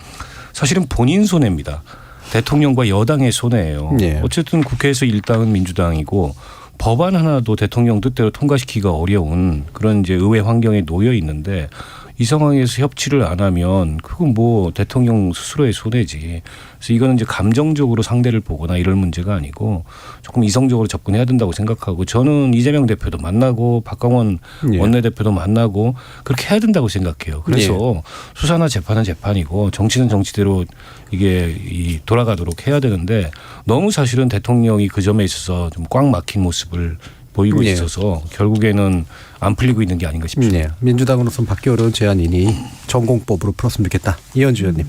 사실은 본인 손해입니다. 대통령과 여당의 손해예요. 어쨌든 국회에서 일당은 민주당이고 법안 하나도 대통령 뜻대로 통과시키기가 어려운 그런 이제 의회 환경에 놓여 있는데 이 상황에서 협치를 안 하면 그건 대통령 스스로의 손해지. 그래서 이거는 이제 감정적으로 상대를 보거나 이럴 문제가 아니고 조금 이성적으로 접근해야 된다고 생각하고 저는 이재명 대표도 만나고 박광원 원내대표도 만나고 그렇게 해야 된다고 생각해요. 그래서 수사나 재판은 재판이고 정치는 정치대로 이게 돌아가도록 해야 되는데 너무 사실은 대통령이 그 점에 있어서 좀 꽉 막힌 모습을 보이고 있어서 결국에는 안 풀리고 있는 게 아닌가 싶습니다. 민주당으로서는 받기 어려운 제안이니 전공법으로 풀었으면 좋겠다. 이현주 의원님.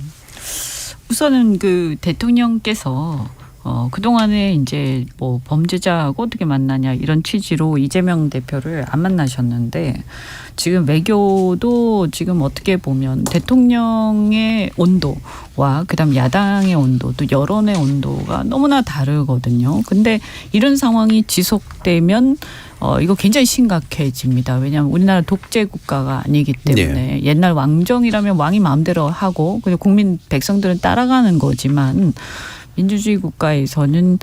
우선은 그 대통령께서 그동안에 이제 범죄자하고 어떻게 만나냐 이런 취지로 이재명 대표를 안 만나셨는데 지금 외교도 지금 어떻게 보면 대통령의 온도와 그다음 야당의 온도 또 여론의 온도가 너무나 다르거든요. 근데 이런 상황이 지속되면 이거 굉장히 심각해집니다. 왜냐하면 우리나라 독재 국가가 아니기 때문에 옛날 왕정이라면 왕이 마음대로 하고 그리고 국민 백성들은 따라가는 거지만 민주주의 국가에서는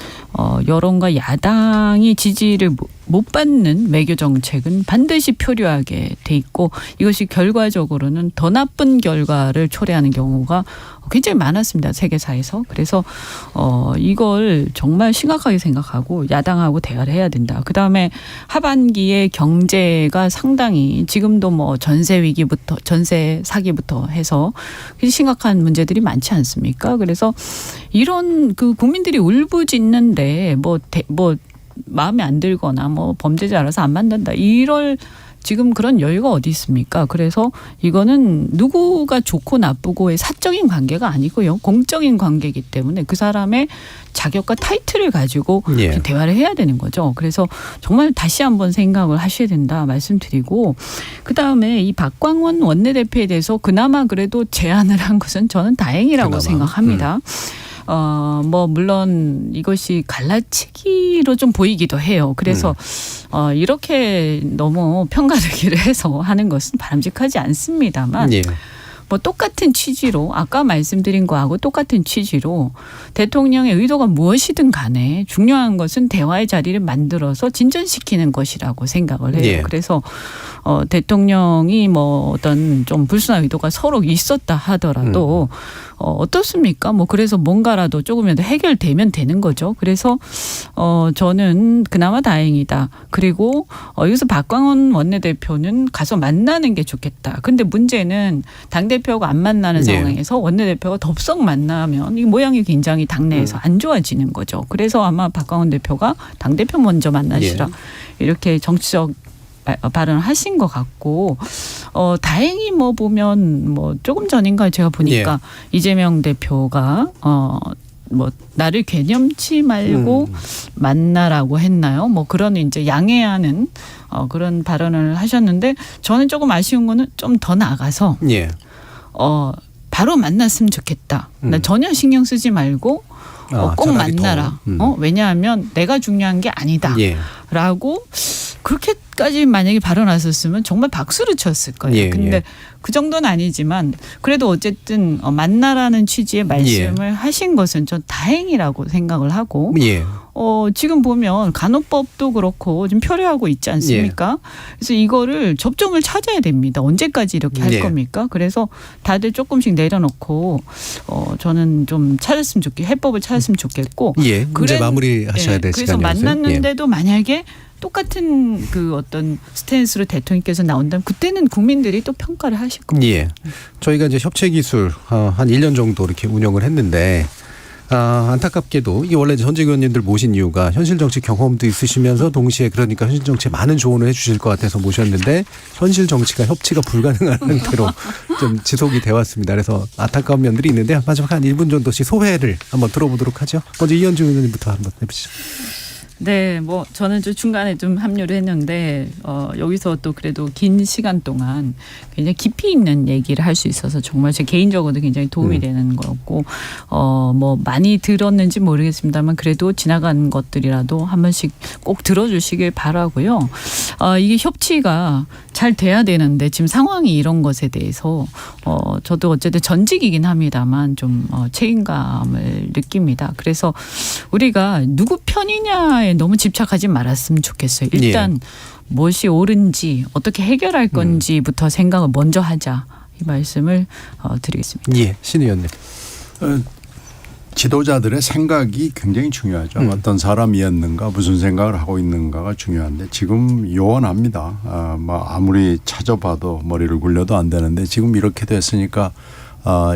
여론과 야당이 지지를 못 받는 외교 정책은 반드시 표류하게 돼 있고 이것이 결과적으로는 더 나쁜 결과를 초래하는 경우가 굉장히 많았습니다. 세계사에서. 그래서 이걸 정말 심각하게 생각하고 야당하고 대화를 해야 된다. 그다음에 하반기에 경제가 상당히 지금도 뭐 전세 위기부터 전세 사기부터 해서 심각한 문제들이 많지 않습니까? 그래서 이런 그 국민들이 울부짖는데 뭐 마음에 안 들거나 뭐 범죄자라서 안 만든다. 이럴 지금 그런 여유가 어디 있습니까? 그래서 이거는 누구가 좋고 나쁘고의 사적인 관계가 아니고요. 공적인 관계이기 때문에 그 사람의 자격과 타이틀을 가지고 예. 대화를 해야 되는 거죠. 그래서 정말 다시 한번 생각을 하셔야 된다 말씀드리고 그다음에 이 박광원 원내대표에 대해서 그나마 그래도 제안을 한 것은 저는 다행이라고 그나마. 생각합니다. 뭐 물론 이것이 갈라치기로 좀 보이기도 해요. 그래서 이렇게 너무 편가르기를 해서 하는 것은 바람직하지 않습니다만 예. 뭐 똑같은 취지로 아까 말씀드린 거하고 똑같은 취지로 대통령의 의도가 무엇이든 간에 중요한 것은 대화의 자리를 만들어서 진전시키는 것이라고 생각을 해요. 예. 그래서 대통령이 뭐 어떤 좀 불순한 의도가 서로 있었다 하더라도 어떻습니까? 뭐 그래서 뭔가라도 조금이라도 해결되면 되는 거죠. 그래서 저는 그나마 다행이다. 그리고 여기서 박광원 원내대표는 가서 만나는 게 좋겠다. 근데 문제는 당대표가 안 만나는 네. 상황에서 원내대표가 덥석 만나면 이 모양이 굉장히 당내에서 안 좋아지는 거죠. 그래서 아마 박광원 대표가 당대표 먼저 만나시라 이렇게 정치적 발언을 하신 것 같고 다행히 뭐 보면 뭐 조금 전인가 제가 보니까 이재명 대표가 뭐 나를 개념치 말고 만나라고 했나요? 뭐 그런 이제 양해하는 그런 발언을 하셨는데 저는 조금 아쉬운 거는 좀 더 나가서 예. 바로 만났으면 좋겠다. 나 전혀 신경 쓰지 말고 꼭 차라리 만나라. 더. 왜냐하면 내가 중요한 게 아니다. 예. 라고 그렇게까지 만약에 발언하셨으면 정말 박수를 쳤을 거예요. 예, 근데 예. 그 정도는 아니지만 그래도 어쨌든 만나라는 취지의 말씀을 하신 것은 전 다행이라고 생각을 하고 예. 지금 보면 간호법도 그렇고 좀 표류하고 있지 않습니까? 그래서 이거를 접점을 찾아야 됩니다. 언제까지 이렇게 할 겁니까? 그래서 다들 조금씩 내려놓고 저는 좀 해법을 찾았으면 좋겠고. 예. 문제 마무리하셔야 될 그래서 시간이었어요. 만났는데도 만약에 똑같은 그 어떤 스탠스로 대통령께서 나온다면 그때는 국민들이 또 평가를 하실 겁니다. 예. 저희가 이제 협체 기술 한 1년 정도 이렇게 운영을 했는데 안타깝게도 이 원래 전직 의원님들 모신 이유가 현실 정치 경험도 있으시면서 동시에 그러니까 현실 정치에 많은 조언을 해주실 것 같아서 모셨는데 현실 정치가 협치가 불가능한 상태로 좀 지속이 되어 왔습니다. 그래서 안타까운 면들이 있는데 마지막 한 1분 정도씩 소회를 한번 들어보도록 하죠. 먼저 이현주 의원님부터 한번 해보시죠. 네, 뭐 저는 좀 중간에 좀 합류를 했는데 여기서 또 그래도 긴 시간 동안 굉장히 깊이 있는 얘기를 할 수 있어서 정말 제 개인적으로도 굉장히 도움이 되는 거였고 뭐 많이 들었는지 모르겠습니다만 그래도 지나간 것들이라도 한 번씩 꼭 들어주시길 바라고요. 이게 협치가 잘 돼야 되는데 지금 상황이 이런 것에 대해서 저도 어쨌든 전직이긴 합니다만 좀 책임감을 느낍니다. 그래서 우리가 누구 편이냐에 너무 집착하지 말았으면 좋겠어요. 일단 무엇이 옳은지 어떻게 해결할 건지부터 생각을 먼저 하자. 이 말씀을 드리겠습니다. 예, 신 의원님. 지도자들의 생각이 굉장히 중요하죠. 어떤 사람이었는가 무슨 생각을 하고 있는가가 중요한데 지금 요원합니다. 뭐 아무리 찾아봐도 머리를 굴려도 안 되는데 지금 이렇게 됐으니까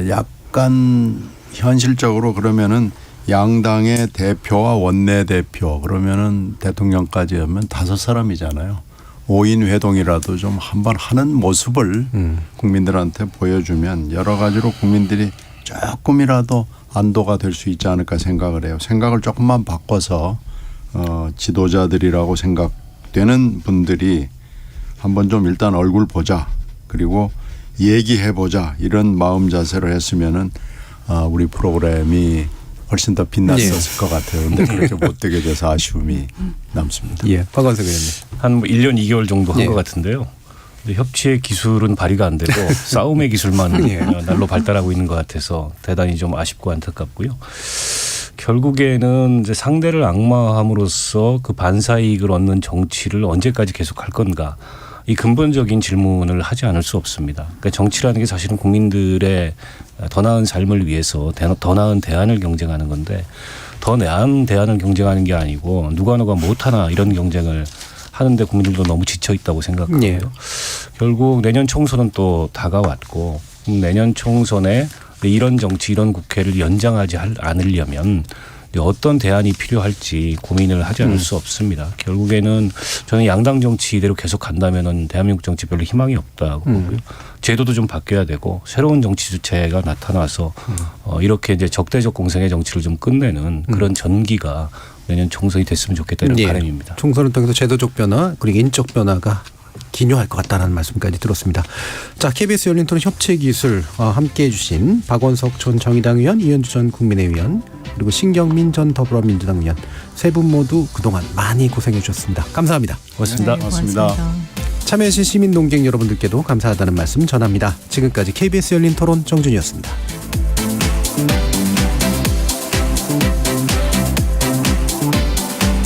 약간 현실적으로 그러면은 양당의 대표와 원내대표 그러면은 대통령까지 하면 5사람이잖아요. 5인 회동이라도 좀 한번 하는 모습을 국민들한테 보여주면 여러 가지로 국민들이 조금이라도 안도가 될 수 있지 않을까 생각을 해요. 생각을 조금만 바꿔서 지도자들이라고 생각되는 분들이 한번 좀 일단 얼굴 보자. 그리고 얘기해 보자. 이런 마음 자세로 했으면은 우리 프로그램이 훨씬 더 빛났었을 것 같아요. 그런데 그렇게 못 되게 돼서 아쉬움이 남습니다. 예, 박원석 의원님. 한 1년 2개월 정도 한 것 같은데요. 근데 협치의 기술은 발휘가 안 되고 싸움의 기술만 날로 발달하고 있는 것 같아서 대단히 좀 아쉽고 안타깝고요. 결국에는 이제 상대를 악마함으로써 그 반사이익을 얻는 정치를 언제까지 계속할 건가. 이 근본적인 질문을 하지 않을 수 없습니다. 그러니까 정치라는 게 사실은 국민들의 더 나은 삶을 위해서 더 나은 대안을 경쟁하는 건데 더 나은 대안을 경쟁하는 게 아니고 누가 못하나 이런 경쟁을 하는데 국민들도 너무 지쳐 있다고 생각하고요. 예. 결국 내년 총선은 또 다가왔고 내년 총선에 이런 정치 이런 국회를 연장하지 않으려면 어떤 대안이 필요할지 고민을 하지 않을 수 없습니다. 결국에는 저는 양당 정치 이대로 계속 간다면은 대한민국 정치 별로 희망이 없다고 보고요. 제도도 좀 바뀌어야 되고 새로운 정치 주체가 나타나서 이렇게 이제 적대적 공생의 정치를 좀 끝내는 그런 전기가 내년 총선이 됐으면 좋겠다 이런 바람입니다. 총선을 통해서 제도적 변화 그리고 인적 변화가 기묘할 것 같다는 말씀까지 들었습니다. 자, KBS 열린 토론 협치기술 함께해 주신 박원석 전 정의당 의원, 이현주 전 국민의힘 의원 그리고 신경민 전 더불어민주당 의원 세 분 모두 그동안 많이 고생해 주셨습니다. 감사합니다. 고맙습니다. 네, 고맙습니다. 참여해 주신 시민 농객 여러분들께도 감사하다는 말씀 전합니다. 지금까지 KBS 열린 토론 정준이었습니다.